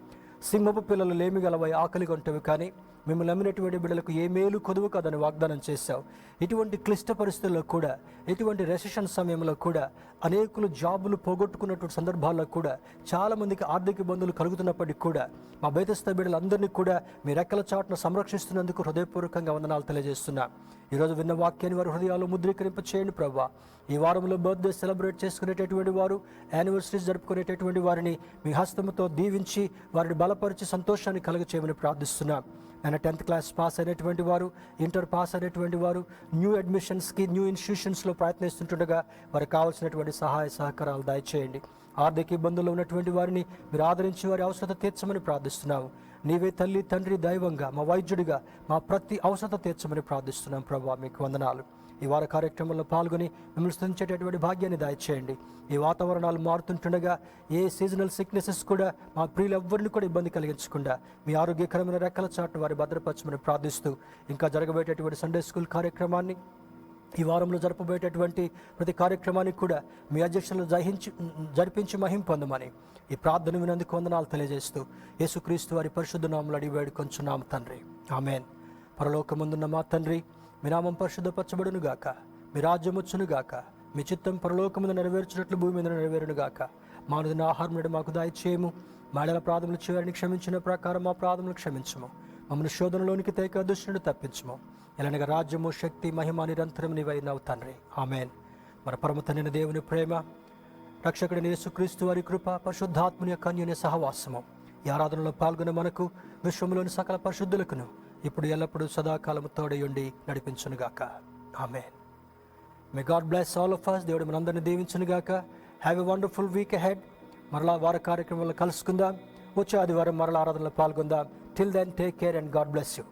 సింహపు పిల్లలు లేమి గలవై ఆకలిగా ఉంటవి, కానీ మేము నమ్మినటువంటి బిడ్డలకు ఏ మేలు కొదువు కాదని వాగ్దానం చేశావు. ఇటువంటి క్లిష్ట పరిస్థితుల్లో కూడా, ఇటువంటి రెసెషన్ సమయంలో కూడా, అనేకులు జాబులు పోగొట్టుకున్నటువంటి సందర్భాల్లో కూడా, చాలామందికి ఆర్థిక ఇబ్బందులు కలుగుతున్నప్పటికీ కూడా మా బేతెస్తా బిడ్డలందరినీ కూడా మీ రెక్కల చాటును సంరక్షిస్తున్నందుకు హృదయపూర్వకంగా వందనాలు తెలియజేస్తున్నా. ఈరోజు విన్న వాక్యాన్ని వారి హృదయాలు ముద్రీకరింప చేయండి ప్రభా. ఈ వారంలో బర్త్డే సెలబ్రేట్ చేసుకునేటటువంటి వారు, యానివర్సరీస్ జరుపుకునేటటువంటి వారిని మీ హస్తముతో దీవించి వారిని బలపరిచి సంతోషాన్ని కలుగ చేయమని ప్రార్థిస్తున్నాం. ఆయన 10th క్లాస్ పాస్ అయినటువంటి వారు, ఇంటర్ పాస్ అయినటువంటి వారు, న్యూ అడ్మిషన్స్కి న్యూ ఇన్స్టిట్యూషన్స్లో ప్రయత్నిస్తుండగా వారికి కావాల్సినటువంటి సహాయ సహకారాలు దయచేయండి. ఆర్థిక ఇబ్బందుల్లో ఉన్నటువంటి వారిని మీరు ఆదరించి వారి అవసరత తీర్చమని ప్రార్థిస్తున్నాము. నీవే తల్లి, తండ్రి, దైవంగా, మా వైద్యుడిగా మా ప్రతి అవసరత తీర్చమని ప్రార్థిస్తున్నాం ప్రభా. మీకు వందనాలు. ఈ వార కార్యక్రమంలో పాల్గొని మిమ్మల్ని స్తుతించేటటువంటి భాగ్యాన్ని దయచేయండి. ఈ వాతావరణాలు మారుతుంటుండగా ఏ సీజనల్ సిక్నెసెస్ కూడా మా ప్రియులు ఎవ్వరిని కూడా ఇబ్బంది కలిగించకుండా మీ ఆరోగ్యకరమైన రెక్కల చాటును వారి భద్రపరచమని ప్రార్థిస్తూ, ఇంకా జరగబోయేటటువంటి సండే స్కూల్ కార్యక్రమాన్ని, ఈ వారంలో జరపబోయేటటువంటి ప్రతి కార్యక్రమానికి కూడా మీ అధ్యక్షులను జరిపించి మహిమ పొందమని ఈ ప్రార్థన వినందుకు వందనాలు తెలియజేస్తూ యేసుక్రీస్తు వారి పరిశుద్ధ నామములో అడిగి వేడుకొంచున్నాము తండ్రి. ఆమేన్. పరలోకమందున్న మా తండ్రి, మీ నామం పరిశుద్ధపరచబడును గాక, మీ రాజ్యం వచ్చును గాక, మీ చిత్తం పరలోకముందు నెరవేర్చినట్లు భూమి మీద నెరవేరును గాక. మానుదిన ఆహారం నేడు మాకు దయచేయము. మాడల ప్రార్థనలు చివరిని క్షమించిన ప్రకారం మా ప్రార్థనలు క్షమించము. మమ్మల్ని శోధనలోనికి తేక దుష్టుని తప్పించము. ఎలానగా రాజ్యము, శక్తి, మహిమ నిరంతరం నీవైనావు తండ్రి. ఆమేన్. మన పరమ తండ్రి దేవుని ప్రేమ, రక్షకుడైన యేసుక్రీస్తు వారి కృప, పరిశుద్ధాత్మని యొక్క అన్యోన్య సహవాసము ఈ ఆరాధనలో పాల్గొన్న మనకు, విశ్వంలోని సకల పరిశుద్ధులకును ఇప్పుడు ఎల్లప్పుడూ సదాకాలము తోడయుండి నడిపించునుగాక. Amen. May God bless all of us. దేవుడు మనందరినీ దీవించునుగాక. Have a wonderful week ahead. మరలా వార కార్యక్రమంలో కలుసుకుందాం. వచ్చే ఆదివారం మరలా ఆరాధనలో పాల్గొందాం. Till then take care and God bless you.